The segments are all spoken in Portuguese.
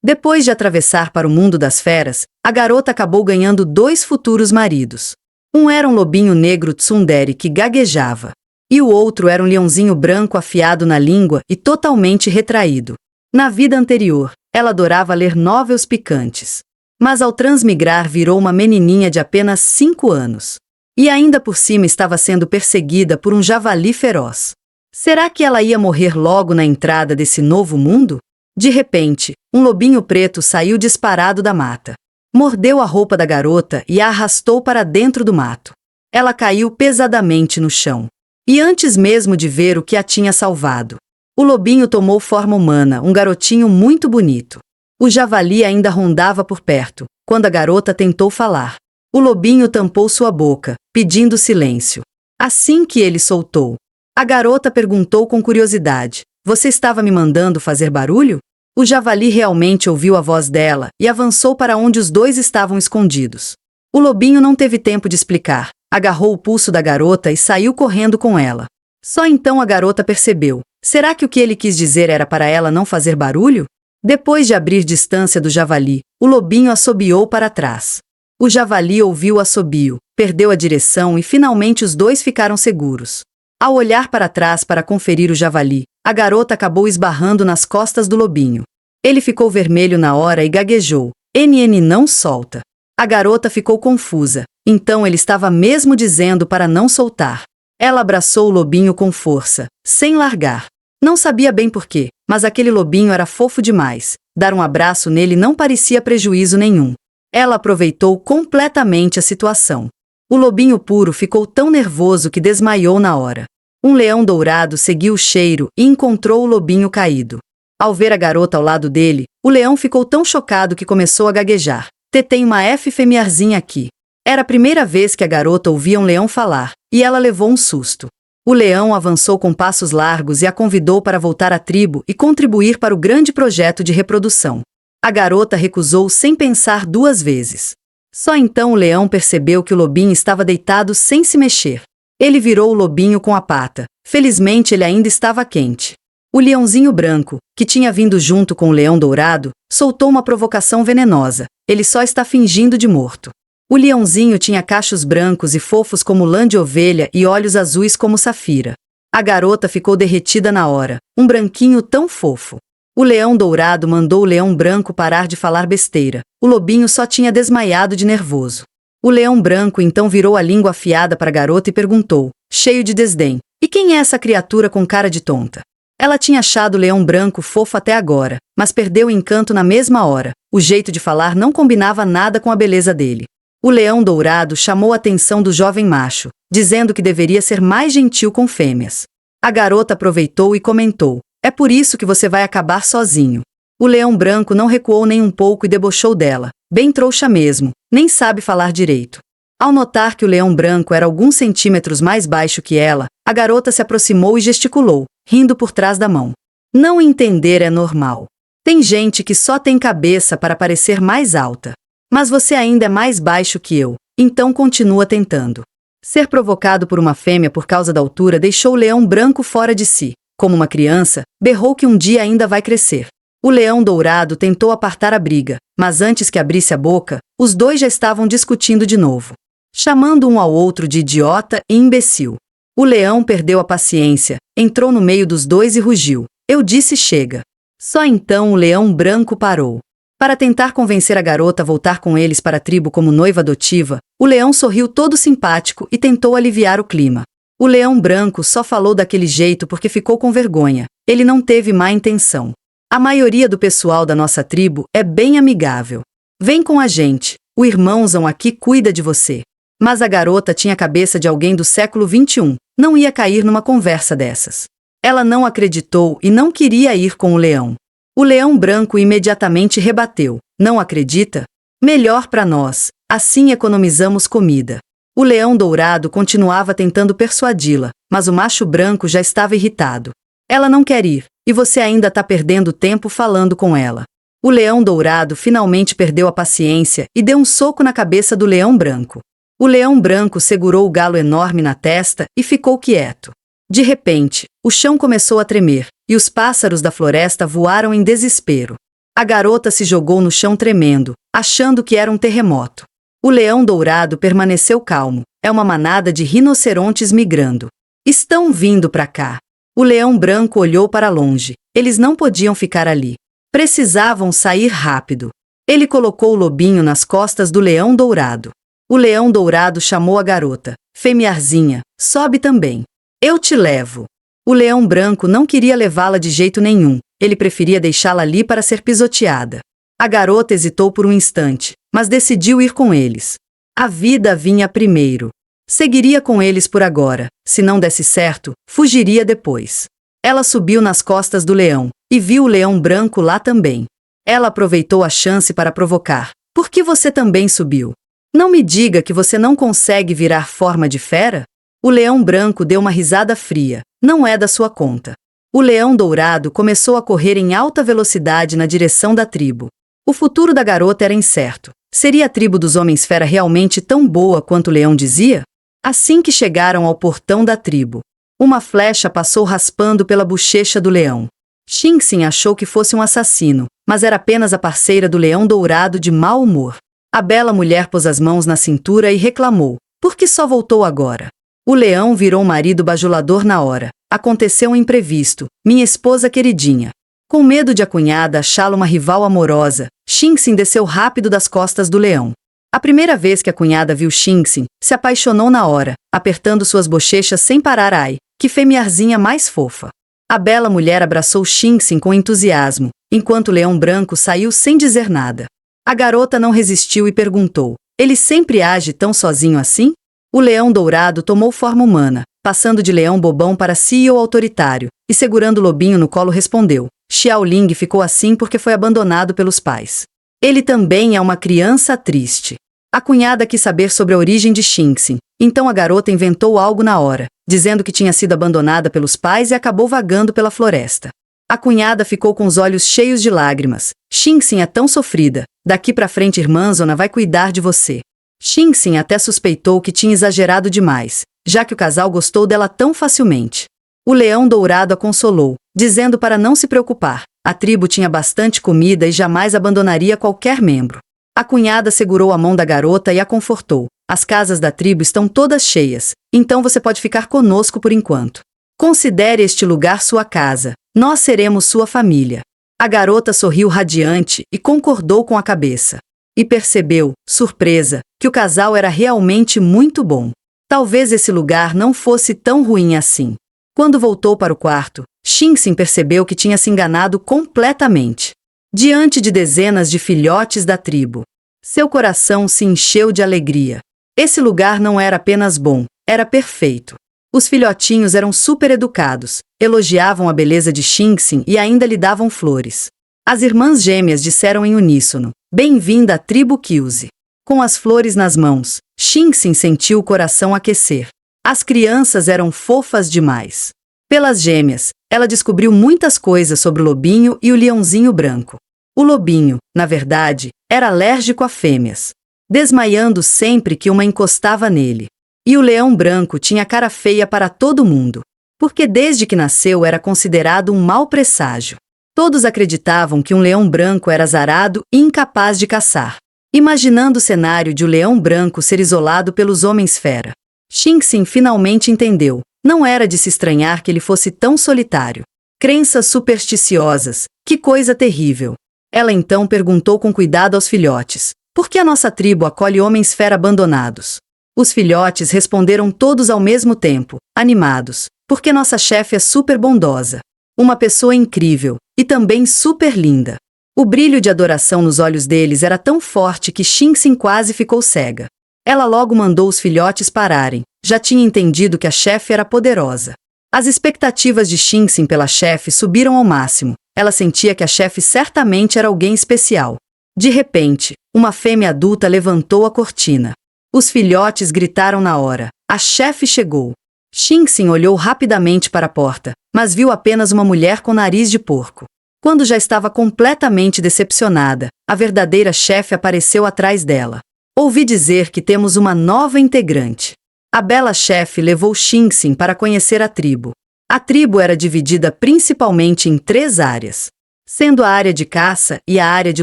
Depois de atravessar para o mundo das feras, a garota acabou ganhando 2 futuros maridos. Um era um lobinho negro tsundere que gaguejava, e o outro era um leãozinho branco afiado na língua e totalmente retraído. Na vida anterior, ela adorava ler novelas picantes. Mas ao transmigrar virou uma menininha de apenas 5 anos. E ainda por cima estava sendo perseguida por um javali feroz. Será que ela ia morrer logo na entrada desse novo mundo? De repente, um lobinho preto saiu disparado da mata. Mordeu a roupa da garota e a arrastou para dentro do mato. Ela caiu pesadamente no chão. E antes mesmo de ver o que a tinha salvado, o lobinho tomou forma humana, um garotinho muito bonito. O javali ainda rondava por perto, quando a garota tentou falar. O lobinho tampou sua boca, pedindo silêncio. Assim que ele soltou, a garota perguntou com curiosidade: "Você estava me mandando fazer barulho?" O javali realmente ouviu a voz dela e avançou para onde os dois estavam escondidos. O lobinho não teve tempo de explicar, agarrou o pulso da garota e saiu correndo com ela. Só então a garota percebeu. Será que o que ele quis dizer era para ela não fazer barulho? Depois de abrir distância do javali, o lobinho assobiou para trás. O javali ouviu o assobio, perdeu a direção e finalmente os dois ficaram seguros. Ao olhar para trás para conferir o javali, a garota acabou esbarrando nas costas do lobinho. Ele ficou vermelho na hora e gaguejou: "NN, não solta." A garota ficou confusa, então ele estava mesmo dizendo para não soltar. Ela abraçou o lobinho com força, sem largar. Não sabia bem porquê, mas aquele lobinho era fofo demais. Dar um abraço nele não parecia prejuízo nenhum. Ela aproveitou completamente a situação. O lobinho puro ficou tão nervoso que desmaiou na hora. Um leão dourado seguiu o cheiro e encontrou o lobinho caído. Ao ver a garota ao lado dele, o leão ficou tão chocado que começou a gaguejar. Tem uma fêmeazinha aqui." Era a primeira vez que a garota ouvia um leão falar, e ela levou um susto. O leão avançou com passos largos e a convidou para voltar à tribo e contribuir para o grande projeto de reprodução. A garota recusou sem pensar 2 vezes. Só então o leão percebeu que o lobinho estava deitado sem se mexer. Ele virou o lobinho com a pata. Felizmente ele ainda estava quente. O leãozinho branco, que tinha vindo junto com o leão dourado, soltou uma provocação venenosa. "Ele só está fingindo de morto." O leãozinho tinha cachos brancos e fofos como lã de ovelha e olhos azuis como safira. A garota ficou derretida na hora, um branquinho tão fofo. O leão dourado mandou o leão branco parar de falar besteira. O lobinho só tinha desmaiado de nervoso. O leão branco então virou a língua afiada para a garota e perguntou, cheio de desdém: "E quem é essa criatura com cara de tonta?" Ela tinha achado o leão branco fofo até agora, mas perdeu o encanto na mesma hora. O jeito de falar não combinava nada com a beleza dele. O leão dourado chamou a atenção do jovem macho, dizendo que deveria ser mais gentil com fêmeas. A garota aproveitou e comentou: "É por isso que você vai acabar sozinho." O leão branco não recuou nem um pouco e debochou dela: "Bem trouxa mesmo, nem sabe falar direito." Ao notar que o leão branco era alguns centímetros mais baixo que ela, a garota se aproximou e gesticulou, rindo por trás da mão. Não entender é normal. Tem gente que só tem cabeça para parecer mais alta. Mas você ainda é mais baixo que eu, então continua tentando. Ser provocado por uma fêmea por causa da altura deixou o leão branco fora de si. Como uma criança, berrou que um dia ainda vai crescer. O leão dourado tentou apartar a briga, mas antes que abrisse a boca, os dois já estavam discutindo de novo, chamando um ao outro de idiota e imbecil. O leão perdeu a paciência, entrou no meio dos dois e rugiu: "Eu disse chega." Só então o leão branco parou. Para tentar convencer a garota a voltar com eles para a tribo como noiva adotiva, o leão sorriu todo simpático e tentou aliviar o clima. O leão branco só falou daquele jeito porque ficou com vergonha. Ele não teve má intenção. A maioria do pessoal da nossa tribo é bem amigável. "Vem com a gente, o irmãozão aqui cuida de você." Mas a garota tinha a cabeça de alguém do século XXI, não ia cair numa conversa dessas. Ela não acreditou e não queria ir com o leão. O leão branco imediatamente rebateu: "Não acredita? Melhor para nós, assim economizamos comida." O leão dourado continuava tentando persuadi-la, mas o macho branco já estava irritado. "Ela não quer ir, e você ainda está perdendo tempo falando com ela." O leão dourado finalmente perdeu a paciência e deu um soco na cabeça do leão branco. O leão branco segurou o galo enorme na testa e ficou quieto. De repente, o chão começou a tremer, e os pássaros da floresta voaram em desespero. A garota se jogou no chão tremendo, achando que era um terremoto. O leão dourado permaneceu calmo. É uma manada de rinocerontes migrando. Estão vindo para cá. O leão branco olhou para longe. Eles não podiam ficar ali. Precisavam sair rápido. Ele colocou o lobinho nas costas do leão dourado. O leão dourado chamou a garota. Fêmeazinha, sobe também. Eu te levo. O leão branco não queria levá-la de jeito nenhum. Ele preferia deixá-la ali para ser pisoteada. A garota hesitou por um instante, mas decidiu ir com eles. A vida vinha primeiro. Seguiria com eles por agora. Se não desse certo, fugiria depois. Ela subiu nas costas do leão e viu o leão branco lá também. Ela aproveitou a chance para provocar. Por que você também subiu? Não me diga que você não consegue virar forma de fera? O leão branco deu uma risada fria. Não é da sua conta. O leão dourado começou a correr em alta velocidade na direção da tribo. O futuro da garota era incerto. Seria a tribo dos Homens-Fera realmente tão boa quanto o leão dizia? Assim que chegaram ao portão da tribo, uma flecha passou raspando pela bochecha do leão. Xingxin achou que fosse um assassino, mas era apenas a parceira do leão dourado de mau humor. A bela mulher pôs as mãos na cintura e reclamou. Por que só voltou agora? O leão virou um marido bajulador na hora. Aconteceu um imprevisto, minha esposa queridinha. Com medo de a cunhada achá-la uma rival amorosa, Xingxin desceu rápido das costas do leão. A primeira vez que a cunhada viu Xingxin, se apaixonou na hora, apertando suas bochechas sem parar. Ai, que fêmeazinha mais fofa. A bela mulher abraçou Xingxin com entusiasmo, enquanto o leão branco saiu sem dizer nada. A garota não resistiu e perguntou, ele sempre age tão sozinho assim? O leão dourado tomou forma humana, passando de leão bobão para CEO autoritário, e segurando o lobinho no colo respondeu, Xiaoling ficou assim porque foi abandonado pelos pais. Ele também é uma criança triste. A cunhada quis saber sobre a origem de Xingxin, então a garota inventou algo na hora, dizendo que tinha sido abandonada pelos pais e acabou vagando pela floresta. A cunhada ficou com os olhos cheios de lágrimas. Xingxin é tão sofrida, daqui pra frente irmãzona vai cuidar de você. Xingxin até suspeitou que tinha exagerado demais, já que o casal gostou dela tão facilmente. O leão dourado a consolou, dizendo para não se preocupar, a tribo tinha bastante comida e jamais abandonaria qualquer membro. A cunhada segurou a mão da garota e a confortou. As casas da tribo estão todas cheias, então você pode ficar conosco por enquanto. Considere este lugar sua casa, nós seremos sua família. A garota sorriu radiante e concordou com a cabeça. E percebeu, surpresa, que o casal era realmente muito bom. Talvez esse lugar não fosse tão ruim assim. Quando voltou para o quarto, Xingxin percebeu que tinha se enganado completamente. Diante de dezenas de filhotes da tribo, seu coração se encheu de alegria. Esse lugar não era apenas bom, era perfeito. Os filhotinhos eram super educados, elogiavam a beleza de Xingxin e ainda lhe davam flores. As irmãs gêmeas disseram em uníssono, bem-vinda à tribo Kyuzi. Com as flores nas mãos, Xingxin sentiu o coração aquecer. As crianças eram fofas demais. Pelas gêmeas, ela descobriu muitas coisas sobre o lobinho e o leãozinho branco. O lobinho, na verdade, era alérgico a fêmeas, desmaiando sempre que uma encostava nele. E o leão branco tinha cara feia para todo mundo, porque desde que nasceu era considerado um mau presságio. Todos acreditavam que um leão branco era azarado e incapaz de caçar. Imaginando o cenário de o leão branco ser isolado pelos Homens-Fera, Xingxin finalmente entendeu. Não era de se estranhar que ele fosse tão solitário. Crenças supersticiosas, que coisa terrível. Ela então perguntou com cuidado aos filhotes, por que a nossa tribo acolhe Homens-Fera abandonados? Os filhotes responderam todos ao mesmo tempo, animados, porque nossa chefe é super bondosa. Uma pessoa incrível, e também super linda. O brilho de adoração nos olhos deles era tão forte que Xingxin quase ficou cega. Ela logo mandou os filhotes pararem, já tinha entendido que a chefe era poderosa. As expectativas de Xingxin pela chefe subiram ao máximo, ela sentia que a chefe certamente era alguém especial. De repente, uma fêmea adulta levantou a cortina. Os filhotes gritaram na hora, a chefe chegou. Xingxin olhou rapidamente para a porta, mas viu apenas uma mulher com nariz de porco. Quando já estava completamente decepcionada, a verdadeira chefe apareceu atrás dela. Ouvi dizer que temos uma nova integrante. A bela chefe levou Xingxin para conhecer a tribo. A tribo era dividida principalmente em 3 áreas. sendo a área de caça e a área de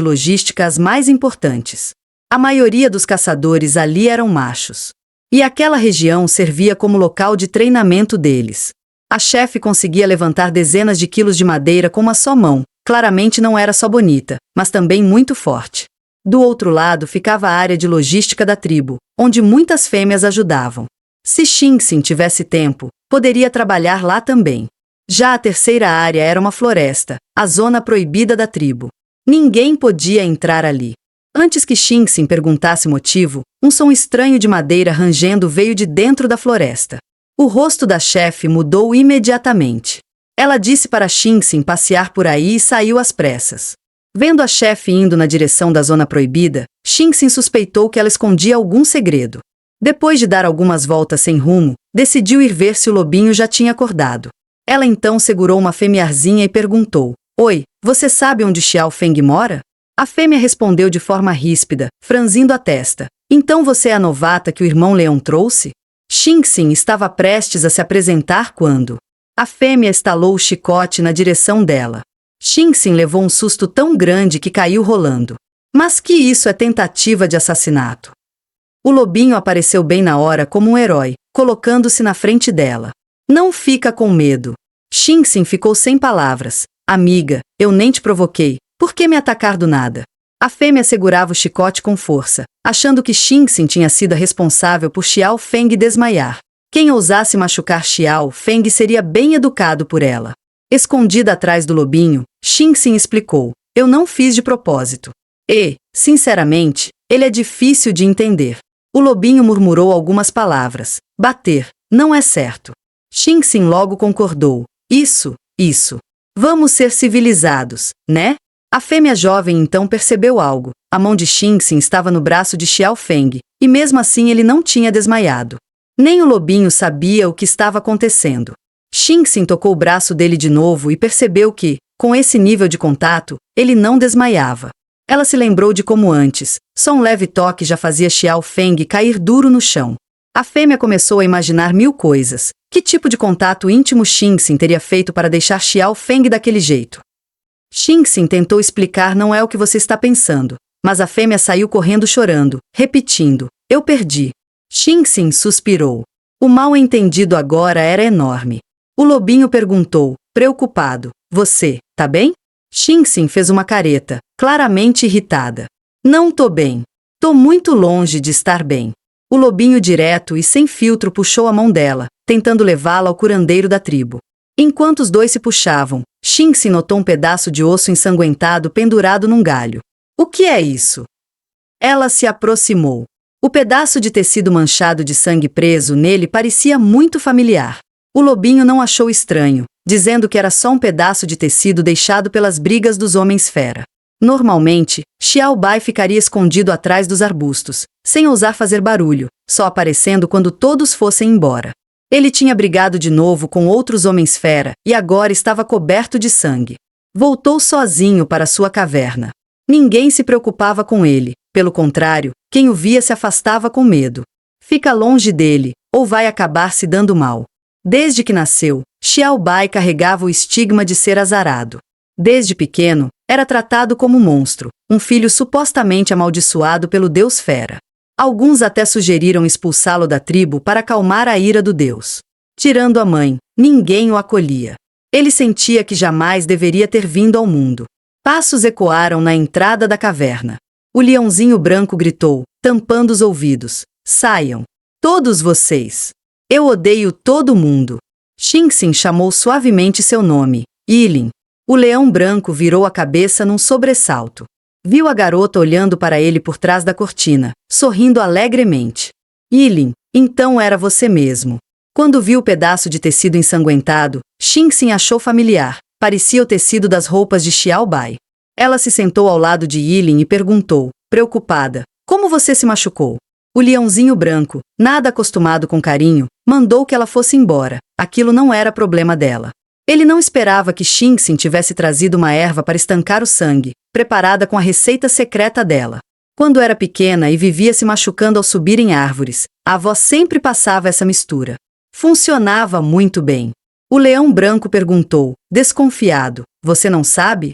logística as mais importantes. A maioria dos caçadores ali eram machos. E aquela região servia como local de treinamento deles. A chefe conseguia levantar dezenas de quilos de madeira com uma só mão. Claramente não era só bonita, mas também muito forte. Do outro lado ficava a área de logística da tribo, onde muitas fêmeas ajudavam. Se Xingsin tivesse tempo, poderia trabalhar lá também. Já a terceira área era uma floresta, a zona proibida da tribo. Ninguém podia entrar ali. Antes que Xingsin perguntasse o motivo, um som estranho de madeira rangendo veio de dentro da floresta. O rosto da chefe mudou imediatamente. Ela disse para Xingsin passear por aí e saiu às pressas. Vendo a chefe indo na direção da zona proibida, Xingsin suspeitou que ela escondia algum segredo. Depois de dar algumas voltas sem rumo, decidiu ir ver se o lobinho já tinha acordado. Ela então segurou uma fêmeazinha e perguntou: "Oi, você sabe onde Xiao Feng mora?" A fêmea respondeu de forma ríspida, franzindo a testa: "Então você é a novata que o irmão leão trouxe?" Xingsin estava prestes a se apresentar quando a fêmea estalou o chicote na direção dela. Xingsin levou um susto tão grande que caiu rolando. Mas que isso é tentativa de assassinato? O lobinho apareceu bem na hora como um herói, colocando-se na frente dela. "Não fica com medo." Xingsin ficou sem palavras. "Amiga, eu nem te provoquei. Por que me atacar do nada?" A fêmea segurava o chicote com força, achando que Xingsin tinha sido a responsável por Xiao Feng desmaiar. Quem ousasse machucar Xiao Feng seria bem educado por ela. Escondida atrás do lobinho, Xingsin explicou: "Eu não fiz de propósito. E, sinceramente, ele é difícil de entender." O lobinho murmurou algumas palavras. "Bater, não é certo." Xingsin logo concordou: Isso. Vamos ser civilizados, né?" A fêmea jovem então percebeu algo. A mão de Xingsin estava no braço de Xiao Feng, e mesmo assim ele não tinha desmaiado. Nem o lobinho sabia o que estava acontecendo. Xingsin tocou o braço dele de novo e percebeu que, com esse nível de contato, ele não desmaiava. Ela se lembrou de como antes, só um leve toque já fazia Xiao Feng cair duro no chão. A fêmea começou a imaginar mil coisas. Que tipo de contato íntimo Xingsin teria feito para deixar Xiao Feng daquele jeito? Xingsin tentou explicar: "Não é o que você está pensando." Mas a fêmea saiu correndo chorando, repetindo: "Eu perdi." Xingsin suspirou. O mal-entendido agora era enorme. O lobinho perguntou, preocupado: "Você, tá bem?" Xingsin fez uma careta, claramente irritada. "Não tô bem. Tô muito longe de estar bem." O lobinho direto e sem filtro puxou a mão dela, tentando levá-la ao curandeiro da tribo. Enquanto os dois se puxavam, Xingsin notou um pedaço de osso ensanguentado pendurado num galho. "O que é isso?" Ela se aproximou. O pedaço de tecido manchado de sangue preso nele parecia muito familiar. O lobinho não achou estranho, dizendo que era só um pedaço de tecido deixado pelas brigas dos homens-fera. Normalmente, Xiao Bai ficaria escondido atrás dos arbustos, sem ousar fazer barulho, só aparecendo quando todos fossem embora. Ele tinha brigado de novo com outros homens-fera e agora estava coberto de sangue. Voltou sozinho para sua caverna. Ninguém se preocupava com ele, pelo contrário, quem o via se afastava com medo. Fica longe dele, ou vai acabar se dando mal. Desde que nasceu, Xiao Bai carregava o estigma de ser azarado. Desde pequeno, era tratado como um monstro, um filho supostamente amaldiçoado pelo deus Fera. Alguns até sugeriram expulsá-lo da tribo para acalmar a ira do deus. Tirando a mãe, ninguém o acolhia. Ele sentia que jamais deveria ter vindo ao mundo. Passos ecoaram na entrada da caverna. O leãozinho branco gritou, tampando os ouvidos: "Saiam! Todos vocês! Eu odeio todo mundo!" Xingsin chamou suavemente seu nome, Yilin. O leão branco virou a cabeça num sobressalto. Viu a garota olhando para ele por trás da cortina, sorrindo alegremente. "Yilin, então era você mesmo." Quando viu o pedaço de tecido ensanguentado, Xingsin achou familiar, parecia o tecido das roupas de Xiao Bai. Ela se sentou ao lado de Yilin e perguntou, preocupada: "Como você se machucou?" O leãozinho branco, nada acostumado com carinho, mandou que ela fosse embora. Aquilo não era problema dela. Ele não esperava que Xingsin tivesse trazido uma erva para estancar o sangue, preparada com a receita secreta dela. Quando era pequena e vivia se machucando ao subir em árvores, a avó sempre passava essa mistura. Funcionava muito bem. O leão branco perguntou, desconfiado: "Você não sabe?"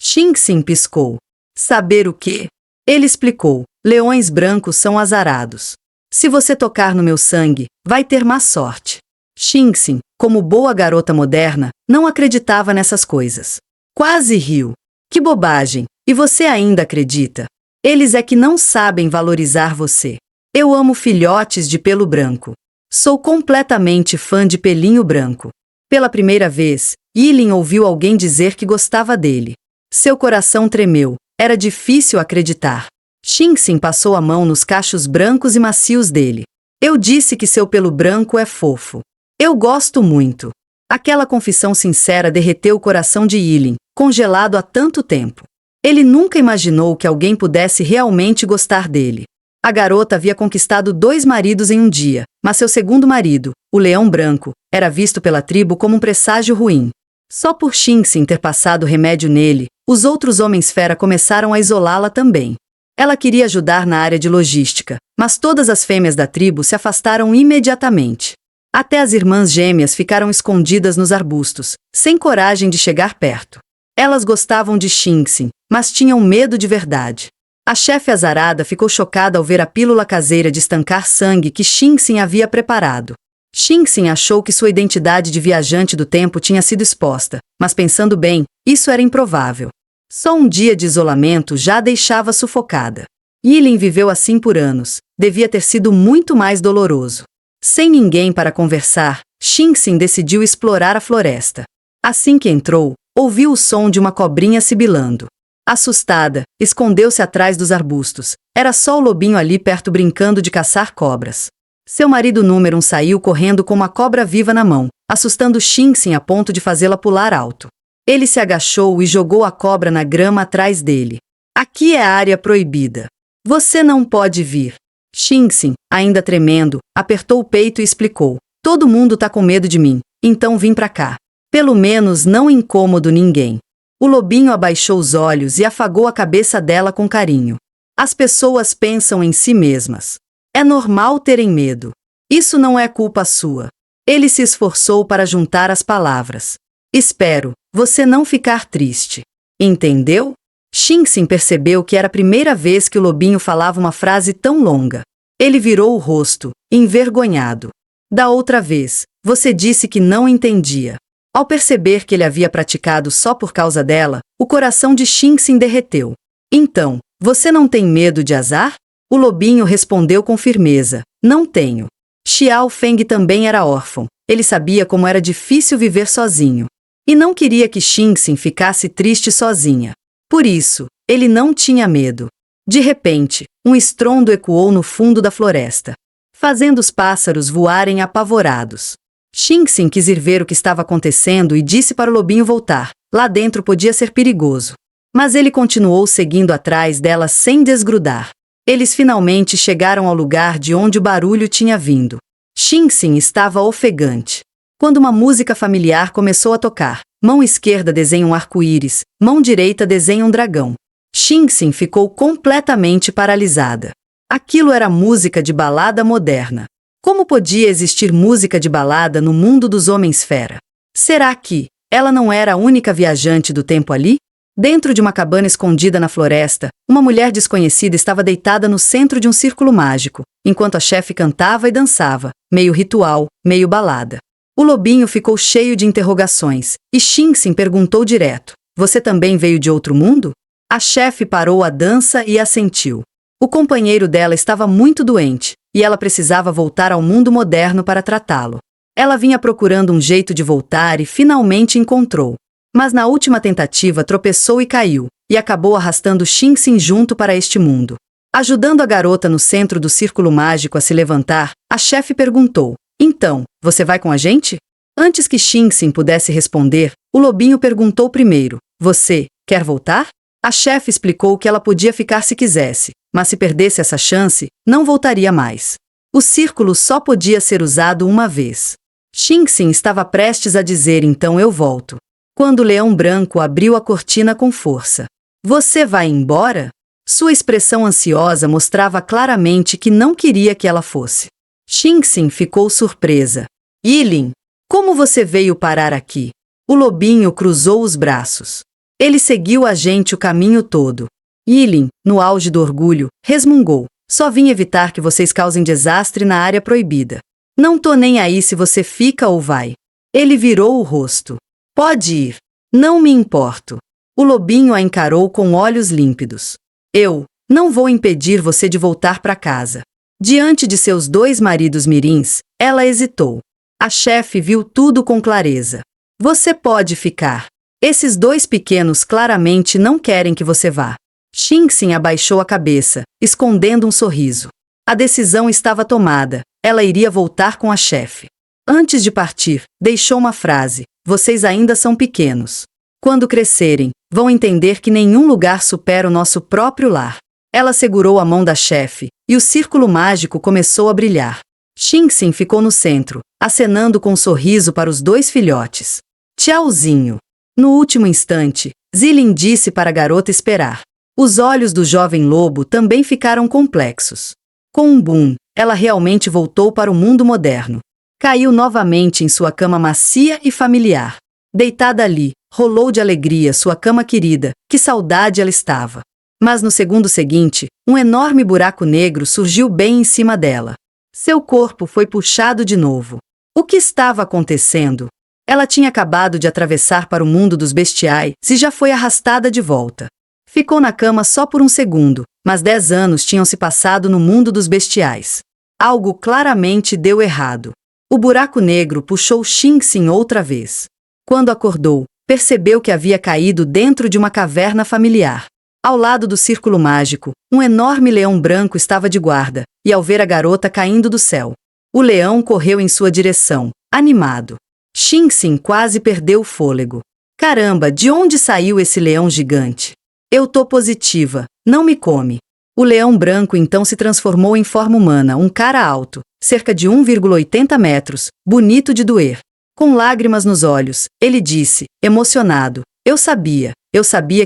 Xingxin piscou. Saber o quê? Ele explicou. Leões brancos são azarados. Se você tocar no meu sangue, vai ter má sorte. Xingxin, como boa garota moderna, não acreditava nessas coisas. Quase riu. Que bobagem! E você ainda acredita? Eles é que não sabem valorizar você. Eu amo filhotes de pelo branco. Sou completamente fã de pelinho branco. Pela primeira vez, Yilin ouviu alguém dizer que gostava dele. Seu coração tremeu. Era difícil acreditar. Xingxin passou a mão nos cachos brancos e macios dele. Eu disse que seu pelo branco é fofo. Eu gosto muito. Aquela confissão sincera derreteu o coração de Yilin, congelado há tanto tempo. Ele nunca imaginou que alguém pudesse realmente gostar dele. A garota havia conquistado 2 maridos em um dia, mas seu segundo marido, o leão branco, era visto pela tribo como um presságio ruim. Só por Xingxin ter passado remédio nele, os outros homens-fera começaram a isolá-la também. Ela queria ajudar na área de logística, mas todas as fêmeas da tribo se afastaram imediatamente. Até as irmãs gêmeas ficaram escondidas nos arbustos, sem coragem de chegar perto. Elas gostavam de Xingxin, mas tinham medo de verdade. A chefe azarada ficou chocada ao ver a pílula caseira de estancar sangue que Xingxin havia preparado. Xingxin achou que sua identidade de viajante do tempo tinha sido exposta, mas pensando bem, isso era improvável. Só um dia de isolamento já a deixava sufocada. Yilin viveu assim por anos. Devia ter sido muito mais doloroso. Sem ninguém para conversar, Xingxin decidiu explorar a floresta. Assim que entrou, ouviu o som de uma cobrinha sibilando. Assustada, escondeu-se atrás dos arbustos. Era só o lobinho ali perto brincando de caçar cobras. Seu marido número 1 saiu correndo com uma cobra viva na mão, assustando Xingxin a ponto de fazê-la pular alto. Ele se agachou e jogou a cobra na grama atrás dele. Aqui é a área proibida. Você não pode vir. Xingxin, ainda tremendo, apertou o peito e explicou. Todo mundo tá com medo de mim, então vim pra cá. Pelo menos não incômodo ninguém. O lobinho abaixou os olhos e afagou a cabeça dela com carinho. As pessoas pensam em si mesmas. É normal terem medo. Isso não é culpa sua. Ele se esforçou para juntar as palavras. Espero você não ficar triste. Entendeu? Xingxin percebeu que era a primeira vez que o lobinho falava uma frase tão longa. Ele virou o rosto, envergonhado. Da outra vez, você disse que não entendia. Ao perceber que ele havia praticado só por causa dela, o coração de Xingxin derreteu. Então, você não tem medo de azar? O lobinho respondeu com firmeza. Não tenho. Xiao Feng também era órfão. Ele sabia como era difícil viver sozinho. E não queria que Xingxin ficasse triste sozinha. Por isso, ele não tinha medo. De repente, um estrondo ecoou no fundo da floresta, fazendo os pássaros voarem apavorados. Xingxin quis ir ver o que estava acontecendo e disse para o lobinho voltar. Lá dentro podia ser perigoso. Mas ele continuou seguindo atrás dela sem desgrudar. Eles finalmente chegaram ao lugar de onde o barulho tinha vindo. Xingxin estava ofegante. Quando uma música familiar começou a tocar, mão esquerda desenha um arco-íris, mão direita desenha um dragão. Xingxin ficou completamente paralisada. Aquilo era música de balada moderna. Como podia existir música de balada no mundo dos homens-fera? Será que ela não era a única viajante do tempo ali? Dentro de uma cabana escondida na floresta, uma mulher desconhecida estava deitada no centro de um círculo mágico, enquanto a chefe cantava e dançava, meio ritual, meio balada. O lobinho ficou cheio de interrogações, e Xingxin perguntou direto, você também veio de outro mundo? A chefe parou a dança e assentiu. O companheiro dela estava muito doente, e ela precisava voltar ao mundo moderno para tratá-lo. Ela vinha procurando um jeito de voltar e finalmente encontrou. Mas na última tentativa tropeçou e caiu, e acabou arrastando Xingxin junto para este mundo. Ajudando a garota no centro do círculo mágico a se levantar, a chefe perguntou, então, você vai com a gente? Antes que Xingxin pudesse responder, o lobinho perguntou primeiro, você quer voltar? A chefe explicou que ela podia ficar se quisesse, mas se perdesse essa chance, não voltaria mais. O círculo só podia ser usado uma vez. Xingxin estava prestes a dizer então eu volto. Quando o leão branco abriu a cortina com força. Você vai embora? Sua expressão ansiosa mostrava claramente que não queria que ela fosse. Xingxin ficou surpresa. Yilin, como você veio parar aqui? O lobinho cruzou os braços. Ele seguiu a gente o caminho todo. Yilin, no auge do orgulho, resmungou. Só vim evitar que vocês causem desastre na área proibida. Não tô nem aí se você fica ou vai. Ele virou o rosto. Pode ir. Não me importo. O lobinho a encarou com olhos límpidos. Eu não vou impedir você de voltar para casa. Diante de seus 2 maridos mirins, ela hesitou. A chefe viu tudo com clareza. Você pode ficar. Esses 2 pequenos claramente não querem que você vá. Xingxin abaixou a cabeça, escondendo um sorriso. A decisão estava tomada. Ela iria voltar com a chefe. Antes de partir, deixou uma frase. Vocês ainda são pequenos. Quando crescerem, vão entender que nenhum lugar supera o nosso próprio lar. Ela segurou a mão da chefe, e o círculo mágico começou a brilhar. Xingxin ficou no centro, acenando com um sorriso para os 2 filhotes. Tchauzinho. No último instante, Zilin disse para a garota esperar. Os olhos do jovem lobo também ficaram complexos. Com um boom, ela realmente voltou para o mundo moderno. Caiu novamente em sua cama macia e familiar. Deitada ali, rolou de alegria sua cama querida, que saudade ela estava. Mas no segundo seguinte, um enorme buraco negro surgiu bem em cima dela. Seu corpo foi puxado de novo. O que estava acontecendo? Ela tinha acabado de atravessar para o mundo dos bestiais e já foi arrastada de volta. Ficou na cama só por um segundo, mas 10 anos tinham se passado no mundo dos bestiais. Algo claramente deu errado. O buraco negro puxou Xingxin outra vez. Quando acordou, percebeu que havia caído dentro de uma caverna familiar. Ao lado do círculo mágico, um enorme leão branco estava de guarda, e ao ver a garota caindo do céu, o leão correu em sua direção, animado. Xingxin quase perdeu o fôlego. Caramba, de onde saiu esse leão gigante? Eu tô positiva, não me come. O leão branco então se transformou em forma humana, um cara alto, cerca de 1,80 metros, bonito de doer. Com lágrimas nos olhos, ele disse, emocionado, eu sabia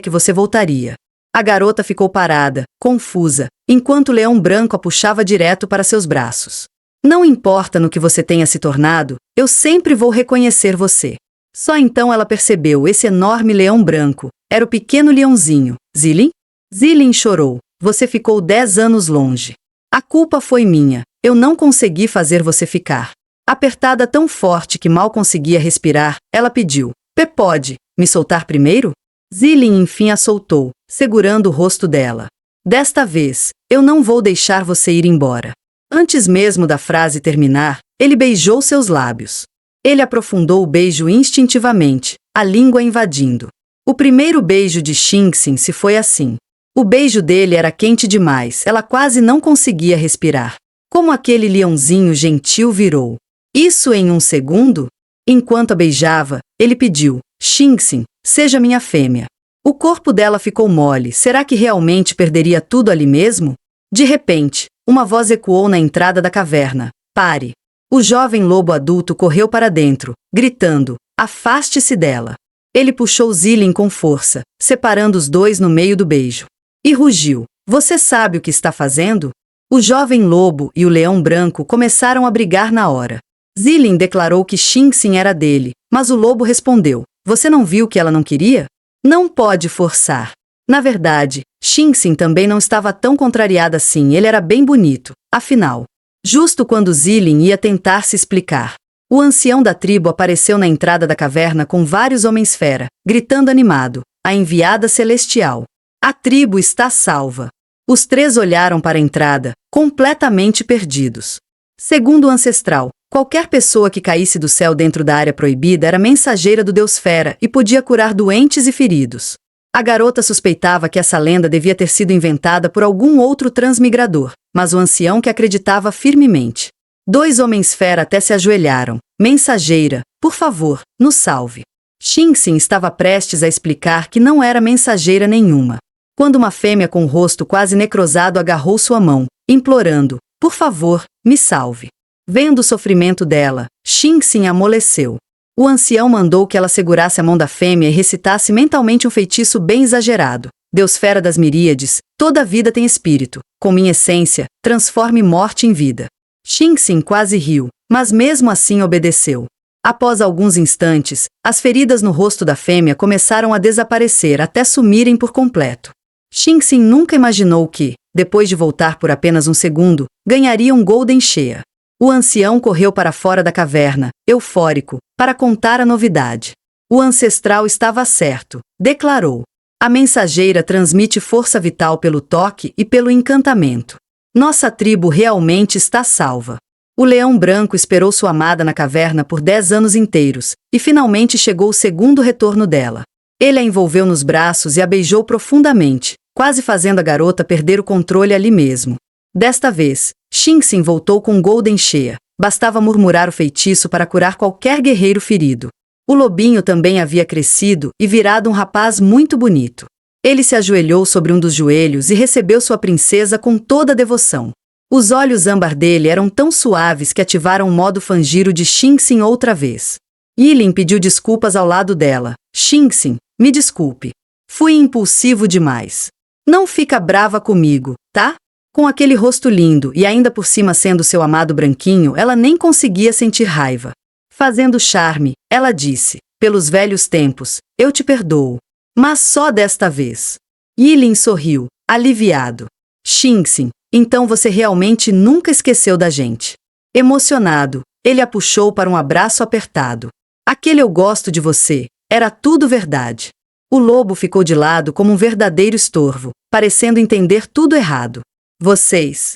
que você voltaria. A garota ficou parada, confusa, enquanto o leão branco a puxava direto para seus braços. Não importa no que você tenha se tornado, eu sempre vou reconhecer você. Só então ela percebeu esse enorme leão branco. Era o pequeno leãozinho. Zilin? Zilin chorou. Você ficou 10 anos longe. A culpa foi minha. Eu não consegui fazer você ficar. Apertada tão forte que mal conseguia respirar, ela pediu. Pode me soltar primeiro? Zilin enfim a soltou, segurando o rosto dela. Desta vez, eu não vou deixar você ir embora. Antes mesmo da frase terminar, ele beijou seus lábios. Ele aprofundou o beijo instintivamente, a língua invadindo. O primeiro beijo de Xingxin se foi assim. O beijo dele era quente demais, ela quase não conseguia respirar. Como aquele leãozinho gentil virou. Isso em um segundo? Enquanto a beijava, ele pediu, Xingxin, seja minha fêmea. O corpo dela ficou mole, será que realmente perderia tudo ali mesmo? De repente, uma voz ecoou na entrada da caverna. Pare! O jovem lobo adulto correu para dentro, gritando, afaste-se dela. Ele puxou Zilin com força, separando os 2 no meio do beijo. E rugiu, você sabe o que está fazendo? O jovem lobo e o leão branco começaram a brigar na hora. Zilin declarou que Xingxin era dele, mas o lobo respondeu, você não viu que ela não queria? Não pode forçar. Na verdade, Xingxin também não estava tão contrariada assim, ele era bem bonito, afinal. Justo quando Zilin ia tentar se explicar, o ancião da tribo apareceu na entrada da caverna com vários homens-fera, gritando animado, a enviada celestial. A tribo está salva. Os 3 olharam para a entrada, completamente perdidos. Segundo o ancestral, qualquer pessoa que caísse do céu dentro da área proibida era mensageira do Deus Fera e podia curar doentes e feridos. A garota suspeitava que essa lenda devia ter sido inventada por algum outro transmigrador, mas o ancião que acreditava firmemente. 2 homens-fera até se ajoelharam. Mensageira, por favor, nos salve. Xingxin estava prestes a explicar que não era mensageira nenhuma, quando uma fêmea com o rosto quase necrosado agarrou sua mão, implorando, por favor, me salve. Vendo o sofrimento dela, Xingxin amoleceu. O ancião mandou que ela segurasse a mão da fêmea e recitasse mentalmente um feitiço bem exagerado. Deus Fera das Miríades, toda vida tem espírito. Com minha essência, transforme morte em vida. Xingxin quase riu, mas mesmo assim obedeceu. Após alguns instantes, as feridas no rosto da fêmea começaram a desaparecer até sumirem por completo. Xingxin nunca imaginou que, depois de voltar por apenas um segundo, ganharia um Golden Shea. O ancião correu para fora da caverna, eufórico, para contar a novidade. O ancestral estava certo, declarou. A mensageira transmite força vital pelo toque e pelo encantamento. Nossa tribo realmente está salva. O leão branco esperou sua amada na caverna por 10 anos inteiros, e finalmente chegou o segundo retorno dela. Ele a envolveu nos braços e a beijou profundamente, quase fazendo a garota perder o controle ali mesmo. Desta vez, Xingxin voltou com Golden Shea. Bastava murmurar o feitiço para curar qualquer guerreiro ferido. O lobinho também havia crescido e virado um rapaz muito bonito. Ele se ajoelhou sobre um dos joelhos e recebeu sua princesa com toda a devoção. Os olhos âmbar dele eram tão suaves que ativaram o modo Fanjiro de Xingxin outra vez. Yilin pediu desculpas ao lado dela. Xingxin, me desculpe. Fui impulsivo demais. Não fica brava comigo, tá? Com aquele rosto lindo e ainda por cima sendo seu amado branquinho, ela nem conseguia sentir raiva. Fazendo charme, ela disse, pelos velhos tempos, eu te perdoo. Mas só desta vez. Yilin sorriu, aliviado. Xingxin, então você realmente nunca esqueceu da gente. Emocionado, ele a puxou para um abraço apertado. Aquele eu gosto de você, era tudo verdade. O lobo ficou de lado como um verdadeiro estorvo, parecendo entender tudo errado. Vocês.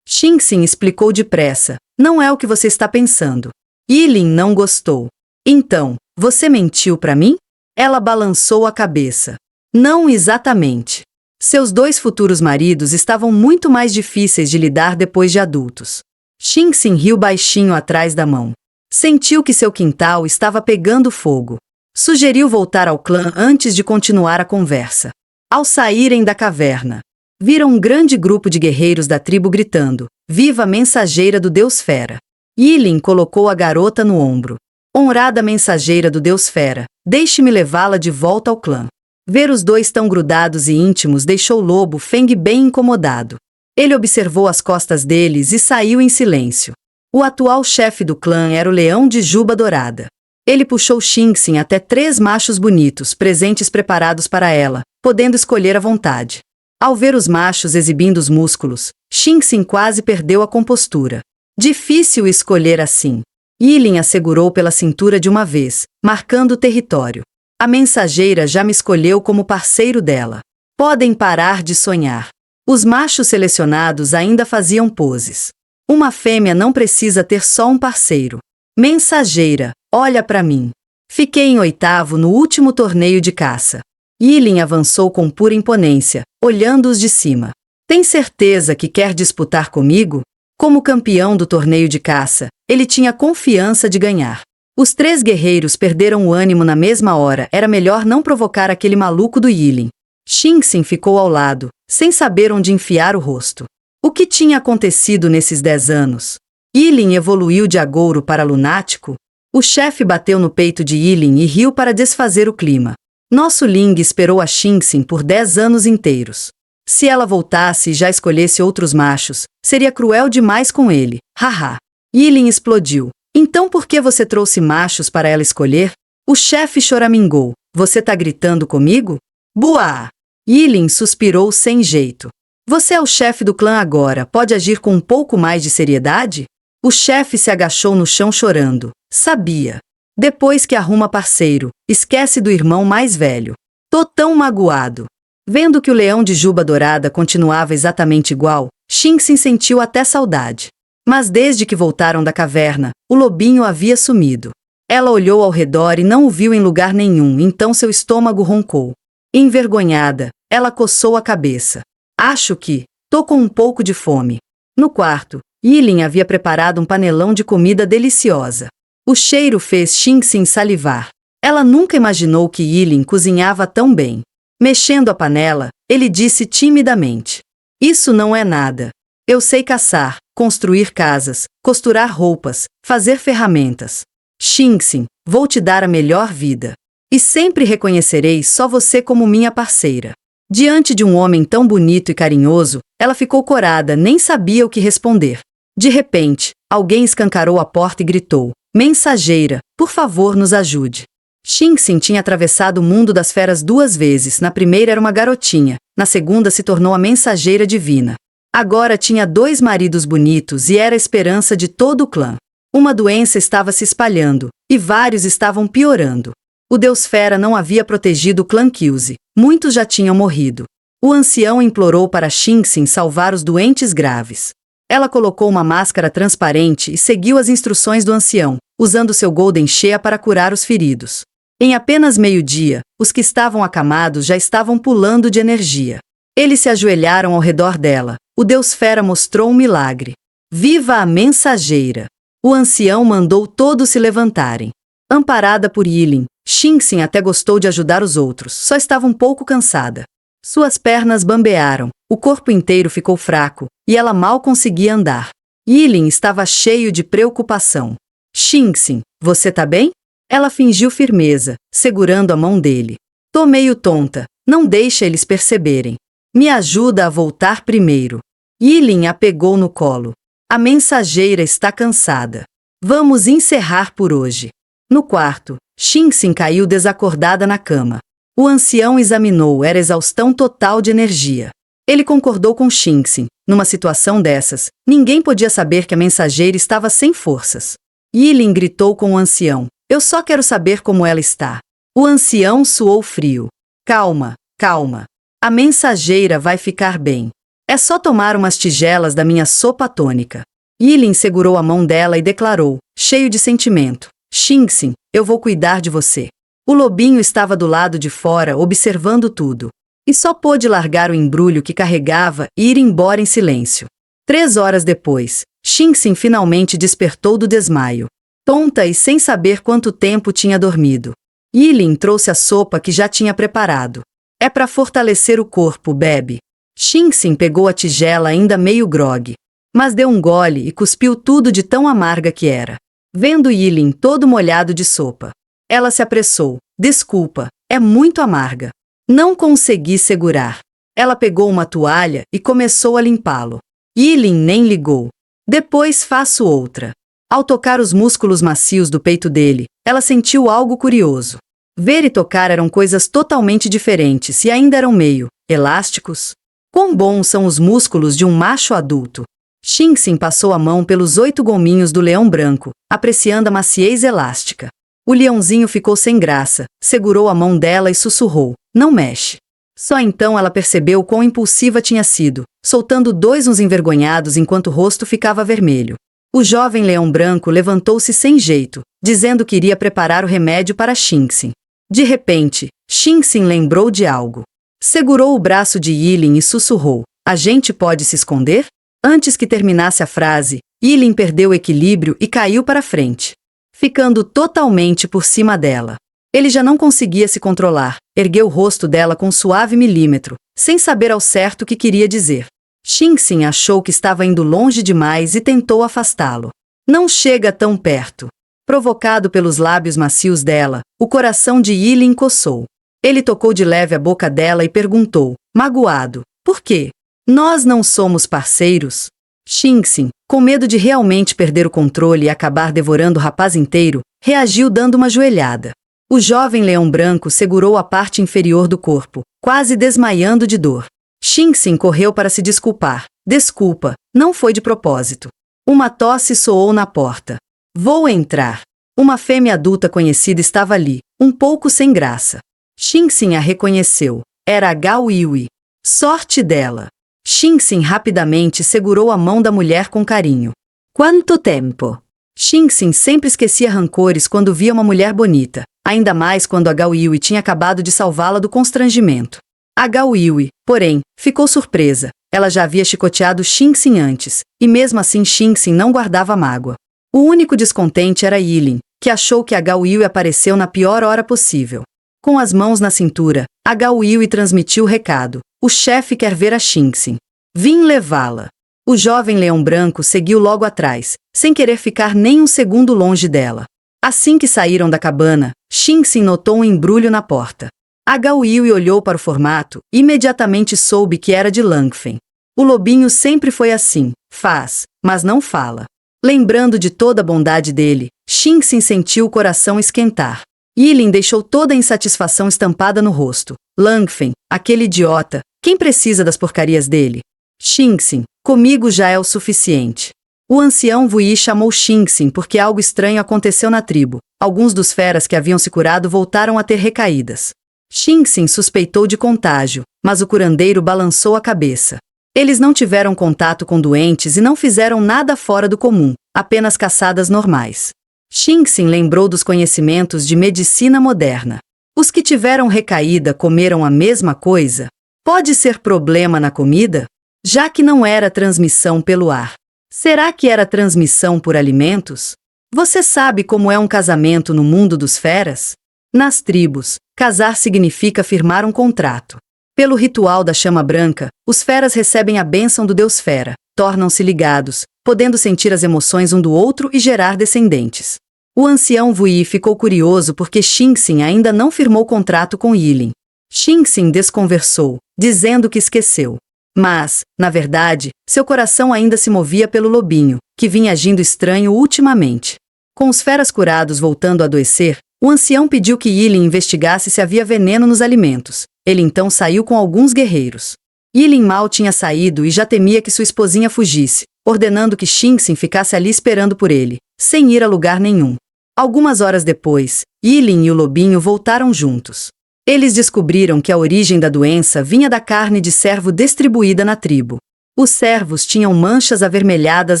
Xingxin explicou depressa, não é o que você está pensando. Yilin não gostou. Então, você mentiu para mim? Ela balançou a cabeça. Não exatamente. Seus 2 futuros maridos estavam muito mais difíceis de lidar depois de adultos. Xingxin riu baixinho atrás da mão. Sentiu que seu quintal estava pegando fogo. Sugeriu voltar ao clã antes de continuar a conversa. Ao saírem da caverna, viram um grande grupo de guerreiros da tribo gritando, viva a mensageira do Deus Fera. Yilin colocou a garota no ombro. Honrada mensageira do Deus Fera, deixe-me levá-la de volta ao clã. Ver os dois tão grudados e íntimos deixou o lobo Feng bem incomodado. Ele observou as costas deles e saiu em silêncio. O atual chefe do clã era o leão de juba dourada. Ele puxou Xingxin até 3 machos bonitos, presentes preparados para ela, podendo escolher à vontade. Ao ver os machos exibindo os músculos, Xingxin quase perdeu a compostura. Difícil escolher assim. Yilin a segurou pela cintura de uma vez, marcando o território. A mensageira já me escolheu como parceiro dela. Podem parar de sonhar. Os machos selecionados ainda faziam poses. Uma fêmea não precisa ter só um parceiro. Mensageira, olha para mim. Fiquei em 8º no último torneio de caça. Yilin avançou com pura imponência, olhando-os de cima. Tem certeza que quer disputar comigo? Como campeão do torneio de caça, ele tinha confiança de ganhar. Os 3 guerreiros perderam o ânimo na mesma hora, era melhor não provocar aquele maluco do Yilin. Xingxin ficou ao lado, sem saber onde enfiar o rosto. O que tinha acontecido nesses 10 anos? Yilin evoluiu de agouro para lunático? O chefe bateu no peito de Yilin e riu para desfazer o clima. Nosso Ling esperou a Xingxin por 10 anos inteiros. Se ela voltasse e já escolhesse outros machos, seria cruel demais com ele. Haha. Yilin explodiu. Então por que você trouxe machos para ela escolher? O chefe choramingou. Você tá gritando comigo? Buá! Yilin suspirou sem jeito. Você é o chefe do clã agora, pode agir com um pouco mais de seriedade? O chefe se agachou no chão chorando. Sabia. Depois que arruma parceiro, esquece do irmão mais velho. Tô tão magoado. Vendo que o leão de juba dourada continuava exatamente igual, Xingxin sentiu até saudade. Mas desde que voltaram da caverna, o lobinho havia sumido. Ela olhou ao redor e não o viu em lugar nenhum, então seu estômago roncou. Envergonhada, ela coçou a cabeça. Acho que tô com um pouco de fome. No quarto, Yilin havia preparado um panelão de comida deliciosa. O cheiro fez Xingxin salivar. Ela nunca imaginou que Yilin cozinhava tão bem. Mexendo a panela, ele disse timidamente. Isso não é nada. Eu sei caçar, construir casas, costurar roupas, fazer ferramentas. Xingxin, vou te dar a melhor vida. E sempre reconhecerei só você como minha parceira. Diante de um homem tão bonito e carinhoso, ela ficou corada, nem sabia o que responder. De repente, alguém escancarou a porta e gritou, Mensageira, por favor, nos ajude. Xingxin tinha atravessado o mundo das feras 2 vezes. Na primeira era uma garotinha, na segunda se tornou a mensageira divina. Agora tinha 2 maridos bonitos e era a esperança de todo o clã. Uma doença estava se espalhando, e vários estavam piorando. O deus fera não havia protegido o clã Kyuzi. Muitos já tinham morrido. O ancião implorou para Xingxin salvar os doentes graves. Ela colocou uma máscara transparente e seguiu as instruções do ancião, usando seu Golden Shea para curar os feridos. Em apenas meio-dia, os que estavam acamados já estavam pulando de energia. Eles se ajoelharam ao redor dela. O deus fera mostrou um milagre. Viva a mensageira! O ancião mandou todos se levantarem. Amparada por Yilin, Xingxin até gostou de ajudar os outros, só estava um pouco cansada. Suas pernas bambearam, o corpo inteiro ficou fraco, e ela mal conseguia andar. Yilin estava cheio de preocupação. Xingxin, você tá bem? Ela fingiu firmeza, segurando a mão dele. Tô meio tonta, não deixa eles perceberem. Me ajuda a voltar primeiro. Yilin a pegou no colo. A mensageira está cansada. Vamos encerrar por hoje. No quarto, Xingxin caiu desacordada na cama. O ancião examinou, era exaustão total de energia. Ele concordou com Xingxin. Numa situação dessas, ninguém podia saber que a mensageira estava sem forças. Yilin gritou com o ancião. Eu só quero saber como ela está. O ancião suou frio. Calma, calma. A mensageira vai ficar bem. É só tomar umas tigelas da minha sopa tônica. Yilin segurou a mão dela e declarou, cheio de sentimento. Xingxin, eu vou cuidar de você. O lobinho estava do lado de fora, observando tudo. E só pôde largar o embrulho que carregava e ir embora em silêncio. 3 horas depois, Xingxin finalmente despertou do desmaio. Tonta e sem saber quanto tempo tinha dormido. Yilin trouxe a sopa que já tinha preparado. É para fortalecer o corpo, bebe. Xingxin pegou a tigela ainda meio grogue. Mas deu um gole e cuspiu tudo de tão amarga que era. Vendo Yilin todo molhado de sopa, ela se apressou. Desculpa, é muito amarga. Não consegui segurar. Ela pegou uma toalha e começou a limpá-lo. Yilin nem ligou. Depois faço outra. Ao tocar os músculos macios do peito dele, ela sentiu algo curioso. Ver e tocar eram coisas totalmente diferentes e ainda eram meio elásticos. Quão bons são os músculos de um macho adulto! Xingxin passou a mão pelos 8 gominhos do leão branco, apreciando a maciez elástica. O leãozinho ficou sem graça, segurou a mão dela e sussurrou, não mexe. Só então ela percebeu quão impulsiva tinha sido, soltando 2 uns envergonhados enquanto o rosto ficava vermelho. O jovem leão branco levantou-se sem jeito, dizendo que iria preparar o remédio para Xingxin. De repente, Xingxin lembrou de algo. Segurou o braço de Yilin e sussurrou, a gente pode se esconder? Antes que terminasse a frase, Yilin perdeu o equilíbrio e caiu para frente, ficando totalmente por cima dela. Ele já não conseguia se controlar, ergueu o rosto dela com um suave milímetro, sem saber ao certo o que queria dizer. Xingxin achou que estava indo longe demais e tentou afastá-lo. Não chega tão perto. Provocado pelos lábios macios dela, o coração de Yilin coçou. Ele tocou de leve a boca dela e perguntou, magoado, por quê? Nós não somos parceiros? Xingxin, com medo de realmente perder o controle e acabar devorando o rapaz inteiro, reagiu dando uma joelhada. O jovem leão branco segurou a parte inferior do corpo, quase desmaiando de dor. Xingxin correu para se desculpar. Desculpa, não foi de propósito. Uma tosse soou na porta. Vou entrar. Uma fêmea adulta conhecida estava ali, um pouco sem graça. Xingxin a reconheceu. Era a Gao Yui. Sorte dela. Xingxin rapidamente segurou a mão da mulher com carinho. Quanto tempo? Xingxin sempre esquecia rancores quando via uma mulher bonita, ainda mais quando a Gao Yui tinha acabado de salvá-la do constrangimento. A Gao Yui, porém, ficou surpresa. Ela já havia chicoteado Xingxin antes, e mesmo assim Xingxin não guardava mágoa. O único descontente era Yilin, que achou que a Gao Yui apareceu na pior hora possível. Com as mãos na cintura, a Gao Yui transmitiu o recado. O chefe quer ver a Xingxin. Vim levá-la. O jovem leão branco seguiu logo atrás, sem querer ficar nem um segundo longe dela. Assim que saíram da cabana, Xingxin notou um embrulho na porta. A Gao Yui olhou para o formato e imediatamente soube que era de Langfen. O lobinho sempre foi assim, faz, mas não fala. Lembrando de toda a bondade dele, Xingxin sentiu o coração esquentar. Yilin deixou toda a insatisfação estampada no rosto. Langfen, aquele idiota, quem precisa das porcarias dele? Xingxin, comigo já é o suficiente. O ancião Wuyi chamou Xingxin porque algo estranho aconteceu na tribo. Alguns dos feras que haviam se curado voltaram a ter recaídas. Xingxin suspeitou de contágio, mas o curandeiro balançou a cabeça. Eles não tiveram contato com doentes e não fizeram nada fora do comum, apenas caçadas normais. Xingxin lembrou dos conhecimentos de medicina moderna. Os que tiveram recaída comeram a mesma coisa? Pode ser problema na comida? Já que não era transmissão pelo ar. Será que era transmissão por alimentos? Você sabe como é um casamento no mundo dos feras? Nas tribos, casar significa firmar um contrato. Pelo ritual da chama branca, os feras recebem a bênção do deus fera, tornam-se ligados, podendo sentir as emoções um do outro e gerar descendentes. O ancião Wuyi ficou curioso porque Xingxin ainda não firmou contrato com Yilin. Xingxin desconversou, dizendo que esqueceu. Mas, na verdade, seu coração ainda se movia pelo lobinho, que vinha agindo estranho ultimamente. Com os feras curados voltando a adoecer, o ancião pediu que Yilin investigasse se havia veneno nos alimentos. Ele então saiu com alguns guerreiros. Yilin mal tinha saído e já temia que sua esposinha fugisse, ordenando que Xingxin ficasse ali esperando por ele, sem ir a lugar nenhum. Algumas horas depois, Yilin e o lobinho voltaram juntos. Eles descobriram que a origem da doença vinha da carne de cervo distribuída na tribo. Os cervos tinham manchas avermelhadas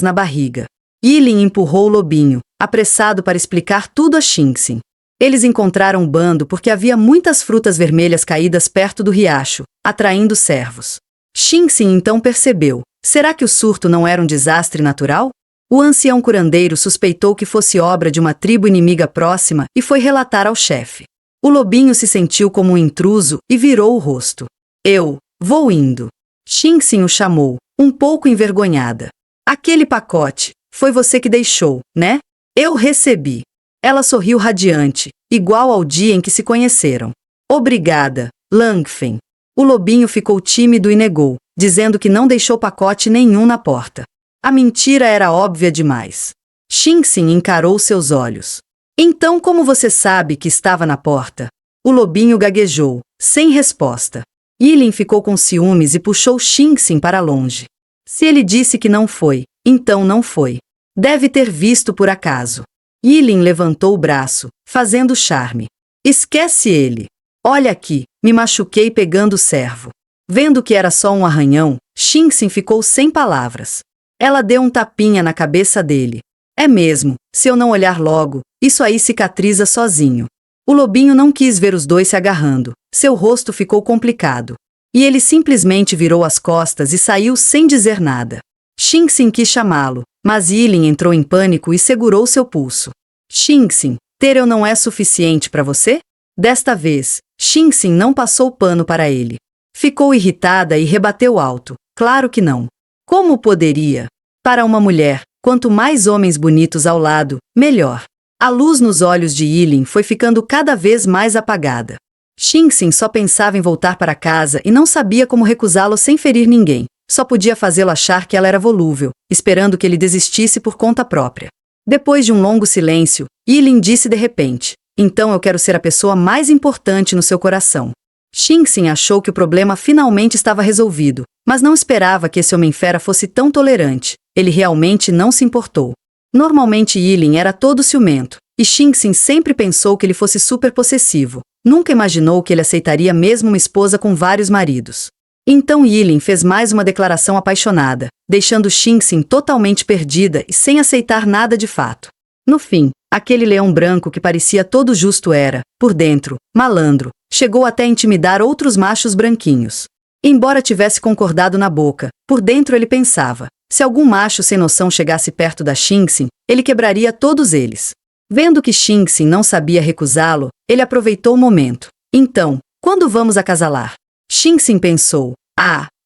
na barriga. Yilin empurrou o lobinho, apressado para explicar tudo a Xingxin. Eles encontraram o bando porque havia muitas frutas vermelhas caídas perto do riacho, atraindo cervos. Xingxin então percebeu. Será que o surto não era um desastre natural? O ancião curandeiro suspeitou que fosse obra de uma tribo inimiga próxima e foi relatar ao chefe. O lobinho se sentiu como um intruso e virou o rosto. Eu vou indo. Xingxin o chamou, um pouco envergonhada. Aquele pacote, foi você que deixou, né? Eu recebi. Ela sorriu radiante, igual ao dia em que se conheceram. Obrigada, Langfen. O lobinho ficou tímido e negou, dizendo que não deixou pacote nenhum na porta. A mentira era óbvia demais. Xingxin encarou seus olhos. Então como você sabe que estava na porta? O lobinho gaguejou, sem resposta. Yilin ficou com ciúmes e puxou Xingxin para longe. Se ele disse que não foi, então não foi. Deve ter visto por acaso. Yilin levantou o braço, fazendo charme. Esquece ele. Olha aqui, me machuquei pegando o cervo. Vendo que era só um arranhão, Xingxin ficou sem palavras. Ela deu um tapinha na cabeça dele. É mesmo, se eu não olhar logo, isso aí cicatriza sozinho. O lobinho não quis ver os dois se agarrando. Seu rosto ficou complicado. E ele simplesmente virou as costas e saiu sem dizer nada. Xingxin quis chamá-lo, mas Yilin entrou em pânico e segurou seu pulso. Xingxin, ter eu não é suficiente para você? Desta vez, Xingxin não passou pano para ele. Ficou irritada e rebateu alto. Claro que não. Como poderia? Para uma mulher, quanto mais homens bonitos ao lado, melhor. A luz nos olhos de Yilin foi ficando cada vez mais apagada. Xingxin só pensava em voltar para casa e não sabia como recusá-lo sem ferir ninguém. Só podia fazê-lo achar que ela era volúvel, esperando que ele desistisse por conta própria. Depois de um longo silêncio, Yilin disse de repente, então eu quero ser a pessoa mais importante no seu coração. Xingxin achou que o problema finalmente estava resolvido, mas não esperava que esse homem-fera fosse tão tolerante. Ele realmente não se importou. Normalmente Yilin era todo ciumento, e Xingxin sempre pensou que ele fosse super possessivo. Nunca imaginou que ele aceitaria mesmo uma esposa com vários maridos. Então Yilin fez mais uma declaração apaixonada, deixando Xingxin totalmente perdida e sem aceitar nada de fato. No fim, aquele leão branco que parecia todo justo era, por dentro, malandro, chegou até a intimidar outros machos branquinhos. Embora tivesse concordado na boca, por dentro ele pensava, se algum macho sem noção chegasse perto da Xingxin, ele quebraria todos eles. Vendo que Xingxin não sabia recusá-lo, ele aproveitou o momento. Então, quando vamos acasalar? Xingxin pensou,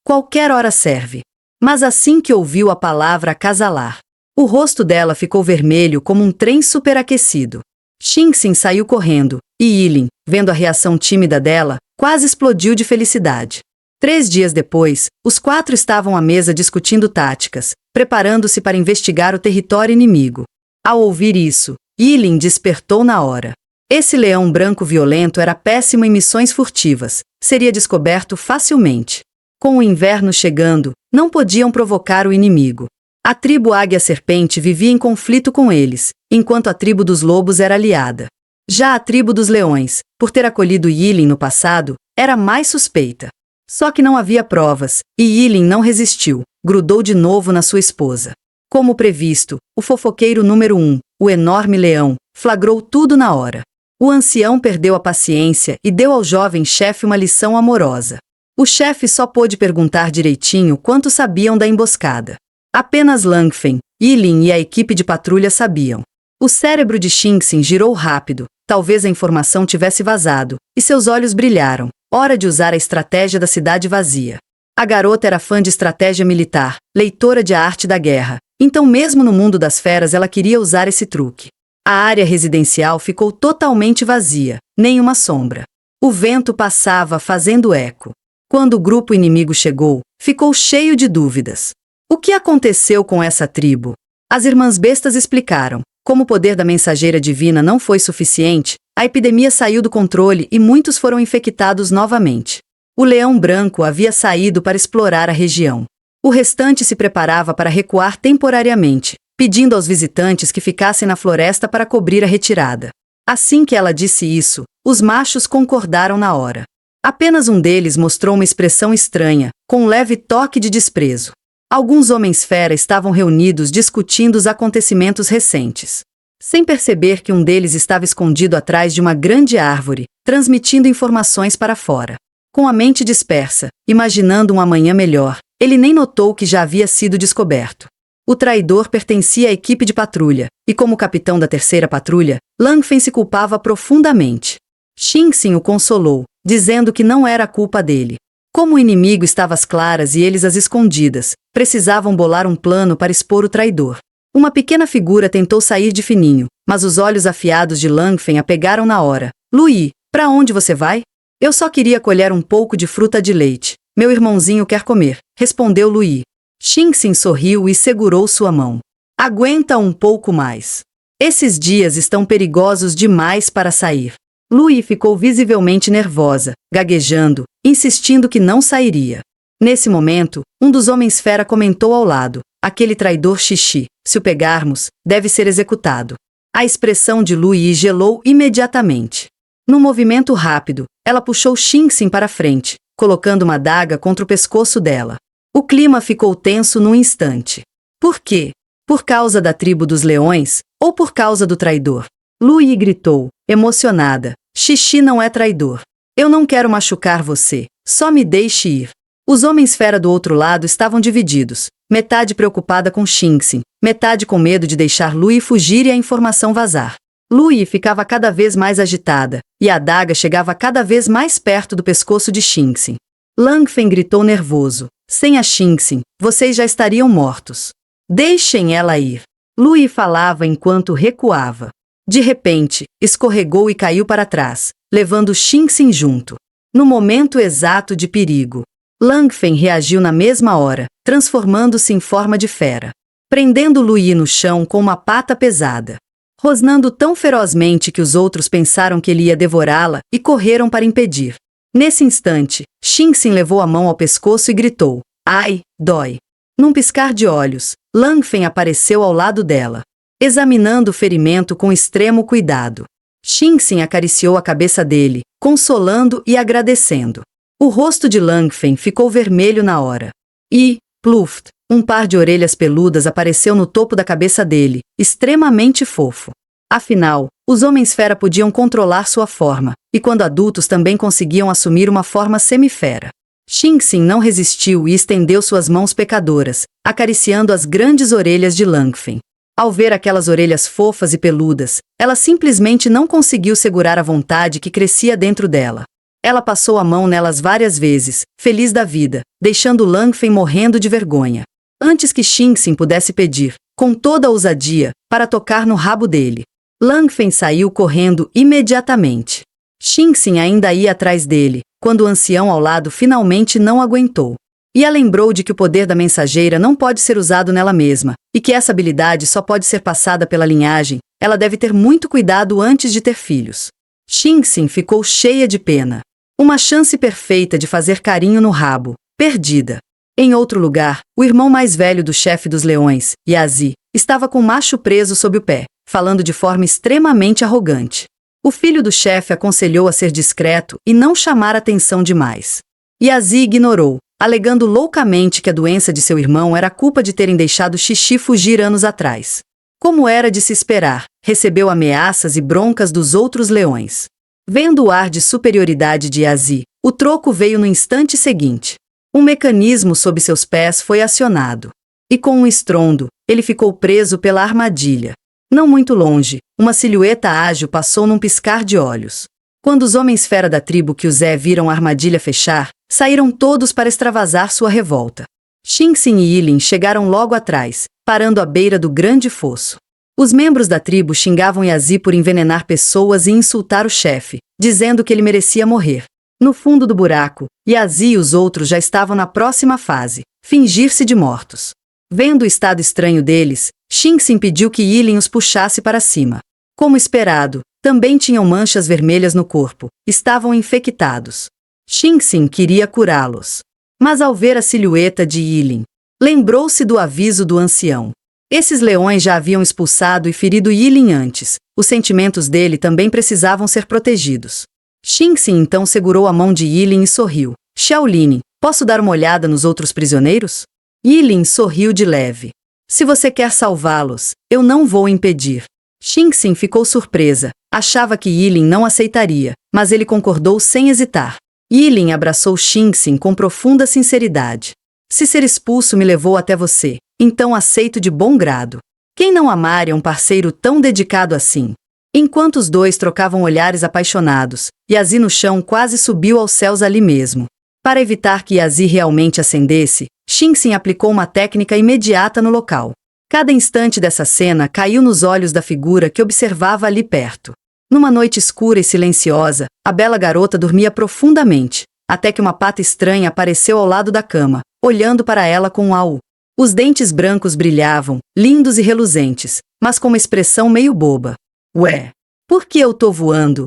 qualquer hora serve. Mas assim que ouviu a palavra acasalar, o rosto dela ficou vermelho como um trem superaquecido. Xingxin saiu correndo, e Yilin, vendo a reação tímida dela, quase explodiu de felicidade. 3 dias depois, os 4 estavam à mesa discutindo táticas, preparando-se para investigar o território inimigo. Ao ouvir isso, Yilin despertou na hora. Esse leão branco violento era péssimo em missões furtivas, seria descoberto facilmente. Com o inverno chegando, não podiam provocar o inimigo. A tribo Águia-Serpente vivia em conflito com eles, enquanto a tribo dos lobos era aliada. Já a tribo dos leões, por ter acolhido Yilin no passado, era mais suspeita. Só que não havia provas, e Yilin não resistiu, grudou de novo na sua esposa. Como previsto, o fofoqueiro número 1, o enorme leão, flagrou tudo na hora. O ancião perdeu a paciência e deu ao jovem chefe uma lição amorosa. O chefe só pôde perguntar direitinho quanto sabiam da emboscada. Apenas Langfen, Yilin e a equipe de patrulha sabiam. O cérebro de Xingxin girou rápido, talvez a informação tivesse vazado, e seus olhos brilharam. Hora de usar a estratégia da cidade vazia. A garota era fã de estratégia militar, leitora de A Arte da Guerra, então mesmo no mundo das feras ela queria usar esse truque. A área residencial ficou totalmente vazia, nem uma sombra. O vento passava fazendo eco. Quando o grupo inimigo chegou, ficou cheio de dúvidas. O que aconteceu com essa tribo? As irmãs bestas explicaram. Como o poder da mensageira divina não foi suficiente, a epidemia saiu do controle e muitos foram infectados novamente. O leão branco havia saído para explorar a região. O restante se preparava para recuar temporariamente, pedindo aos visitantes que ficassem na floresta para cobrir a retirada. Assim que ela disse isso, os machos concordaram na hora. Apenas um deles mostrou uma expressão estranha, com um leve toque de desprezo. Alguns homens-fera estavam reunidos discutindo os acontecimentos recentes. Sem perceber que um deles estava escondido atrás de uma grande árvore, transmitindo informações para fora. Com a mente dispersa, imaginando um amanhã melhor, ele nem notou que já havia sido descoberto. O traidor pertencia à equipe de patrulha, e como capitão da terceira patrulha, Langfen se culpava profundamente. Xingxin o consolou, dizendo que não era culpa dele. Como o inimigo estava às claras e eles às escondidas, precisavam bolar um plano para expor o traidor. Uma pequena figura tentou sair de fininho, mas os olhos afiados de Langfen a pegaram na hora. Luí, para onde você vai? Eu só queria colher um pouco de fruta de leite. Meu irmãozinho quer comer, respondeu Luí. Xingxin sorriu e segurou sua mão. Aguenta um pouco mais. Esses dias estão perigosos demais para sair. Luí ficou visivelmente nervosa, gaguejando, insistindo que não sairia. Nesse momento, um dos homens-fera comentou ao lado, aquele traidor Xixi, se o pegarmos, deve ser executado. A expressão de Luí gelou imediatamente. Num movimento rápido, ela puxou Xingxin para frente, colocando uma adaga contra o pescoço dela. O clima ficou tenso num instante. Por quê? Por causa da tribo dos leões, ou por causa do traidor? Luí gritou, emocionada. Xixi não é traidor. Eu não quero machucar você, só me deixe ir. Os homens-fera do outro lado estavam divididos, metade preocupada com Xingxin, metade com medo de deixar Luí fugir e a informação vazar. Luí ficava cada vez mais agitada, e a adaga chegava cada vez mais perto do pescoço de Xingxin. Langfen gritou nervoso. Sem a Xingxin, vocês já estariam mortos. Deixem ela ir. Luí falava enquanto recuava. De repente, escorregou e caiu para trás, levando Xingxin junto. No momento exato de perigo, Langfen reagiu na mesma hora, transformando-se em forma de fera, prendendo Luí no chão com uma pata pesada, rosnando tão ferozmente que os outros pensaram que ele ia devorá-la e correram para impedir. Nesse instante, Xingxin levou a mão ao pescoço e gritou, ai, dói. Num piscar de olhos, Langfen apareceu ao lado dela, examinando o ferimento com extremo cuidado. Xingxin acariciou a cabeça dele, consolando e agradecendo. O rosto de Langfen ficou vermelho na hora. E, pluft, um par de orelhas peludas apareceu no topo da cabeça dele, extremamente fofo. Afinal, os homens-fera podiam controlar sua forma, e quando adultos também conseguiam assumir uma forma semifera. Xingxin não resistiu e estendeu suas mãos pecadoras, acariciando as grandes orelhas de Langfen. Ao ver aquelas orelhas fofas e peludas, ela simplesmente não conseguiu segurar a vontade que crescia dentro dela. Ela passou a mão nelas várias vezes, feliz da vida, deixando Langfen morrendo de vergonha. Antes que Xingxin pudesse pedir, com toda a ousadia, para tocar no rabo dele. Langfen saiu correndo imediatamente. Xingxin ainda ia atrás dele, quando o ancião ao lado finalmente não aguentou. E a lembrou de que o poder da mensageira não pode ser usado nela mesma, e que essa habilidade só pode ser passada pela linhagem. Ela deve ter muito cuidado antes de ter filhos. Xingxin ficou cheia de pena. Uma chance perfeita de fazer carinho no rabo, perdida. Em outro lugar, o irmão mais velho do chefe dos leões, Yazi, estava com o macho preso sob o pé, falando de forma extremamente arrogante. O filho do chefe aconselhou a ser discreto e não chamar atenção demais. Yazi ignorou, alegando loucamente que a doença de seu irmão era culpa de terem deixado Xixi fugir anos atrás. Como era de se esperar, recebeu ameaças e broncas dos outros leões. Vendo o ar de superioridade de Yazi, o troco veio no instante seguinte. Um mecanismo sob seus pés foi acionado. E com um estrondo, ele ficou preso pela armadilha. Não muito longe, uma silhueta ágil passou num piscar de olhos. Quando os homens fera da tribo Kyuzé viram a armadilha fechar, saíram todos para extravasar sua revolta. Xingxin e Yilin chegaram logo atrás, parando à beira do grande fosso. Os membros da tribo xingavam Yazi por envenenar pessoas e insultar o chefe, dizendo que ele merecia morrer. No fundo do buraco, Yazi e os outros já estavam na próxima fase, fingir-se de mortos. Vendo o estado estranho deles, Xingxin pediu que Yilin os puxasse para cima. Como esperado, também tinham manchas vermelhas no corpo, estavam infectados. Xingxin queria curá-los. Mas ao ver a silhueta de Yilin, lembrou-se do aviso do ancião. Esses leões já haviam expulsado e ferido Yilin antes, os sentimentos dele também precisavam ser protegidos. Xingxin então segurou a mão de Yilin e sorriu. Shaolin, posso dar uma olhada nos outros prisioneiros? Yilin sorriu de leve. Se você quer salvá-los, eu não vou impedir. Xingxin ficou surpresa, achava que Yilin não aceitaria, mas ele concordou sem hesitar. Yilin abraçou Xingxin com profunda sinceridade. Se ser expulso me levou até você, então aceito de bom grado. Quem não amaria um parceiro tão dedicado assim? Enquanto os dois trocavam olhares apaixonados, Yazi no chão quase subiu aos céus ali mesmo. Para evitar que Yazi realmente acendesse, Xingxin aplicou uma técnica imediata no local. Cada instante dessa cena caiu nos olhos da figura que observava ali perto. Numa noite escura e silenciosa, a bela garota dormia profundamente, até que uma pata estranha apareceu ao lado da cama, olhando para ela com um au. Os dentes brancos brilhavam, lindos e reluzentes, mas com uma expressão meio boba. Ué, por que eu tô voando?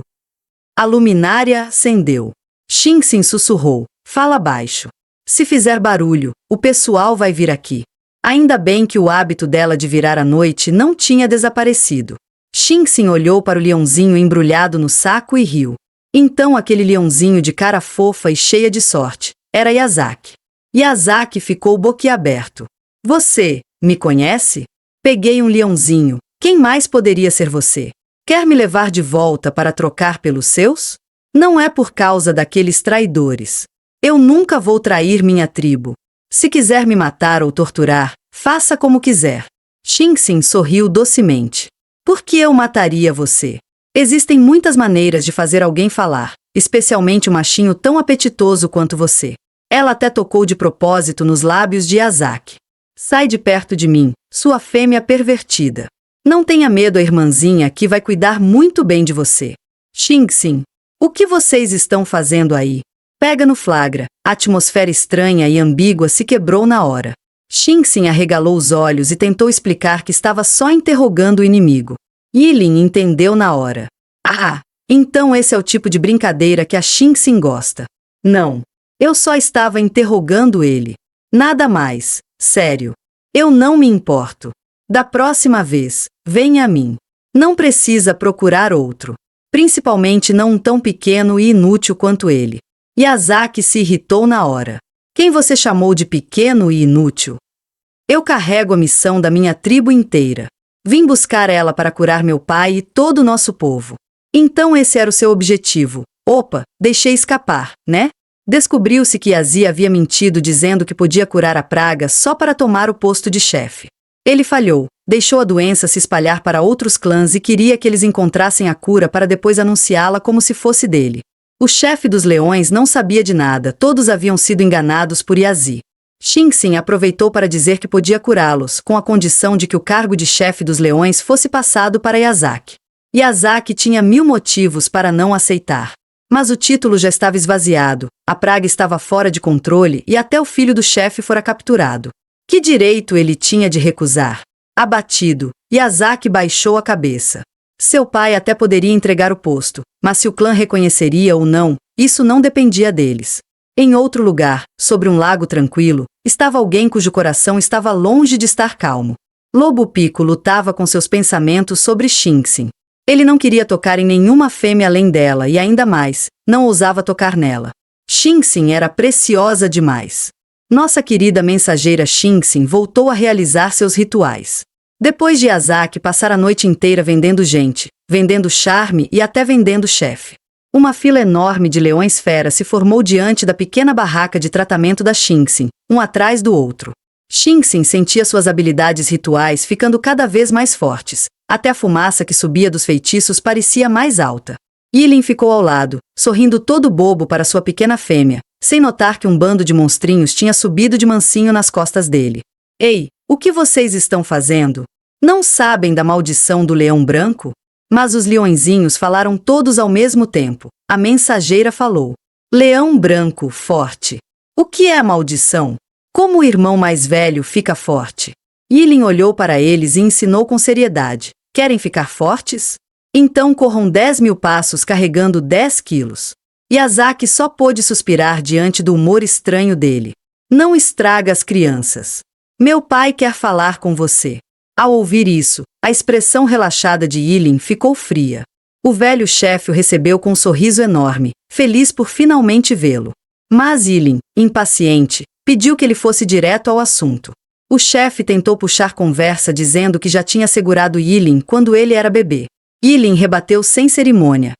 A luminária acendeu. Xingxin sussurrou, fala baixo. Se fizer barulho, o pessoal vai vir aqui. Ainda bem que o hábito dela de virar à noite não tinha desaparecido. Xingxin olhou para o leãozinho embrulhado no saco e riu. Então aquele leãozinho de cara fofa e cheia de sorte, era Yazaki. Yazaki ficou boquiaberto. Você, me conhece? Peguei um leãozinho, quem mais poderia ser você? Quer me levar de volta para trocar pelos seus? Não é por causa daqueles traidores. Eu nunca vou trair minha tribo. Se quiser me matar ou torturar, faça como quiser. Xingxin sorriu docemente. Por que eu mataria você? Existem muitas maneiras de fazer alguém falar, especialmente um machinho tão apetitoso quanto você. Ela até tocou de propósito nos lábios de Yazaki. Sai de perto de mim, sua fêmea pervertida. Não tenha medo, a irmãzinha que vai cuidar muito bem de você. Xingxin, o que vocês estão fazendo aí? Pega no flagra, a atmosfera estranha e ambígua se quebrou na hora. Xingxin arregalou os olhos e tentou explicar que estava só interrogando o inimigo. Yilin entendeu na hora. Ah, então esse é o tipo de brincadeira que a Xingxin gosta. Não, eu só estava interrogando ele. Nada mais, sério. Eu não me importo. Da próxima vez, venha a mim. Não precisa procurar outro. Principalmente não um tão pequeno e inútil quanto ele. Yazaki se irritou na hora. Quem você chamou de pequeno e inútil? Eu carrego a missão da minha tribo inteira. Vim buscar ela para curar meu pai e todo o nosso povo. Então esse era o seu objetivo. Opa, deixei escapar, né? Descobriu-se que Yazi havia mentido dizendo que podia curar a praga só para tomar o posto de chefe. Ele falhou, deixou a doença se espalhar para outros clãs e queria que eles encontrassem a cura para depois anunciá-la como se fosse dele. O chefe dos leões não sabia de nada, todos haviam sido enganados por Yazi. Xingxin aproveitou para dizer que podia curá-los, com a condição de que o cargo de chefe dos leões fosse passado para Yazaki. Yazaki tinha 1000 motivos para não aceitar. Mas o título já estava esvaziado, a praga estava fora de controle e até o filho do chefe fora capturado. Que direito ele tinha de recusar? Abatido, Yazaki baixou a cabeça. Seu pai até poderia entregar o posto, mas se o clã reconheceria ou não, isso não dependia deles. Em outro lugar, sobre um lago tranquilo, estava alguém cujo coração estava longe de estar calmo. Lobo Pico lutava com seus pensamentos sobre Shinxin. Ele não queria tocar em nenhuma fêmea além dela e ainda mais, não ousava tocar nela. Shinxin era preciosa demais. Nossa querida mensageira Shinxin voltou a realizar seus rituais. Depois de Yazaki passar a noite inteira vendendo gente, vendendo charme e até vendendo chefe. Uma fila enorme de leões-fera se formou diante da pequena barraca de tratamento da Shinxin, um atrás do outro. Shinxin sentia suas habilidades rituais ficando cada vez mais fortes, até a fumaça que subia dos feitiços parecia mais alta. Yilin ficou ao lado, sorrindo todo bobo para sua pequena fêmea, sem notar que um bando de monstrinhos tinha subido de mansinho nas costas dele. Ei, o que vocês estão fazendo? Não sabem da maldição do leão branco? Mas os leõezinhos falaram todos ao mesmo tempo. A mensageira falou. Leão branco, forte. O que é a maldição? Como o irmão mais velho fica forte? Yilin olhou para eles e ensinou com seriedade. Querem ficar fortes? Então corram 10.000 passos carregando 10 quilos. Yazaki só pôde suspirar diante do humor estranho dele. Não estraga as crianças. Meu pai quer falar com você. Ao ouvir isso, a expressão relaxada de Yilin ficou fria. O velho chefe o recebeu com um sorriso enorme, feliz por finalmente vê-lo. Mas Yilin, impaciente, pediu que ele fosse direto ao assunto. O chefe tentou puxar conversa dizendo que já tinha segurado Yilin quando ele era bebê. Yilin rebateu sem cerimônia.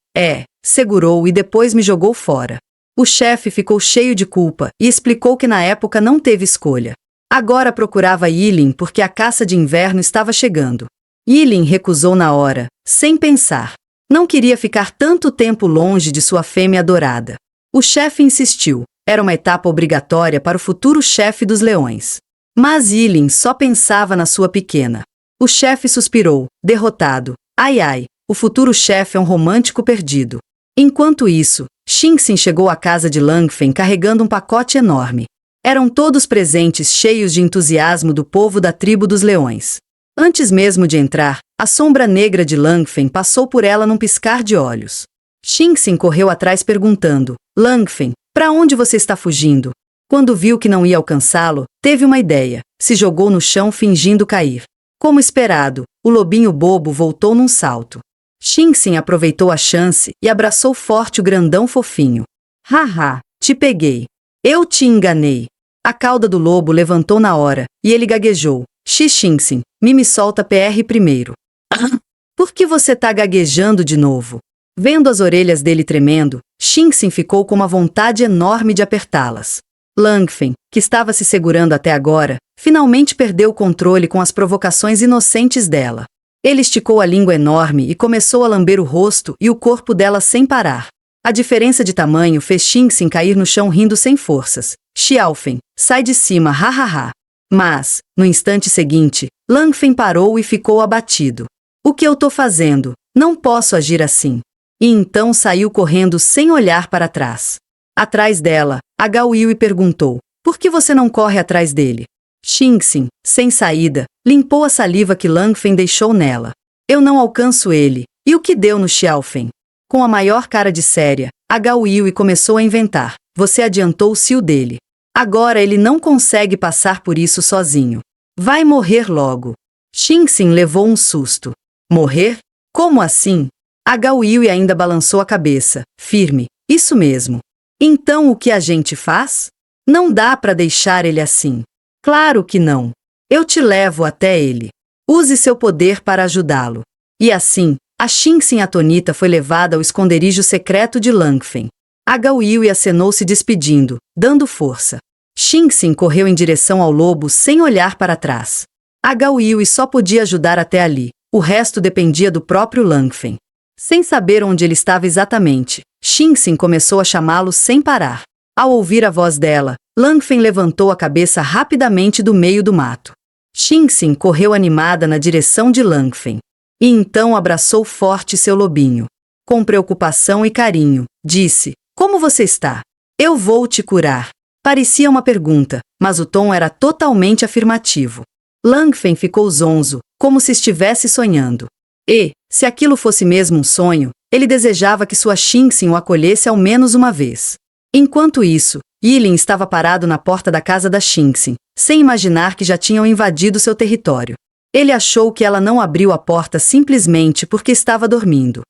Segurou e depois me jogou fora. O chefe ficou cheio de culpa e explicou que na época não teve escolha. Agora procurava Yilin porque a caça de inverno estava chegando. Yilin recusou na hora, sem pensar. Não queria ficar tanto tempo longe de sua fêmea adorada. O chefe insistiu. Era uma etapa obrigatória para o futuro chefe dos leões. Mas Yilin só pensava na sua pequena. O chefe suspirou, derrotado. Ai ai, o futuro chefe é um romântico perdido. Enquanto isso, Shinxin chegou à casa de Langfen carregando um pacote enorme. Eram todos presentes cheios de entusiasmo do povo da tribo dos leões. Antes mesmo de entrar, a sombra negra de Langfen passou por ela num piscar de olhos. Shinxin correu atrás perguntando, Langfen, para onde você está fugindo? Quando viu que não ia alcançá-lo, teve uma ideia, se jogou no chão fingindo cair. Como esperado, o lobinho bobo voltou num salto. Shinxin aproveitou a chance e abraçou forte o grandão fofinho. Haha, te peguei. Eu te enganei. A cauda do lobo levantou na hora, e ele gaguejou. Shinxin, me solta PR primeiro. Por que você tá gaguejando de novo? Vendo as orelhas dele tremendo, Shinxin ficou com uma vontade enorme de apertá-las. Langfen, que estava se segurando até agora, finalmente perdeu o controle com as provocações inocentes dela. Ele esticou a língua enorme e começou a lamber o rosto e o corpo dela sem parar. A diferença de tamanho fez Shinxin cair no chão rindo sem forças. Xiaofen, sai de cima, hahaha. Mas, no instante seguinte, Langfen parou e ficou abatido. O que eu tô fazendo? Não posso agir assim. E então saiu correndo sem olhar para trás. Atrás dela, a Gao Yui perguntou, por que você não corre atrás dele? Shinxin, sem saída, limpou a saliva que Langfen deixou nela. Eu não alcanço ele. E o que deu no Xiaofen? Com a maior cara de séria, a Gao Yui começou a inventar. Você adiantou-se o dele. Agora ele não consegue passar por isso sozinho. Vai morrer logo. Shinxin levou um susto. Morrer? Como assim? A Gao Yui ainda balançou a cabeça, firme. Isso mesmo. Então o que a gente faz? Não dá para deixar ele assim. Claro que não. Eu te levo até ele. Use seu poder para ajudá-lo. E assim, a Shinxin atonita foi levada ao esconderijo secreto de Langfen. A Gao Yui acenou se despedindo, dando força. Shinxin correu em direção ao lobo sem olhar para trás. A Gao Yui só podia ajudar até ali. O resto dependia do próprio Langfen. Sem saber onde ele estava exatamente, Shinxin começou a chamá-lo sem parar. Ao ouvir a voz dela, Langfen levantou a cabeça rapidamente do meio do mato. Shinxin correu animada na direção de Langfen. E então abraçou forte seu lobinho. com preocupação e carinho, disse: "Como você está? Eu vou te curar." Parecia uma pergunta, mas o tom era totalmente afirmativo. Langfen ficou zonzo, como se estivesse sonhando. E, se aquilo fosse mesmo um sonho, ele desejava que sua Xingxin o acolhesse ao menos uma vez. Enquanto isso, Yilin estava parado na porta da casa da Xingxin, sem imaginar que já tinham invadido seu território. Ele achou que ela não abriu a porta simplesmente porque estava dormindo.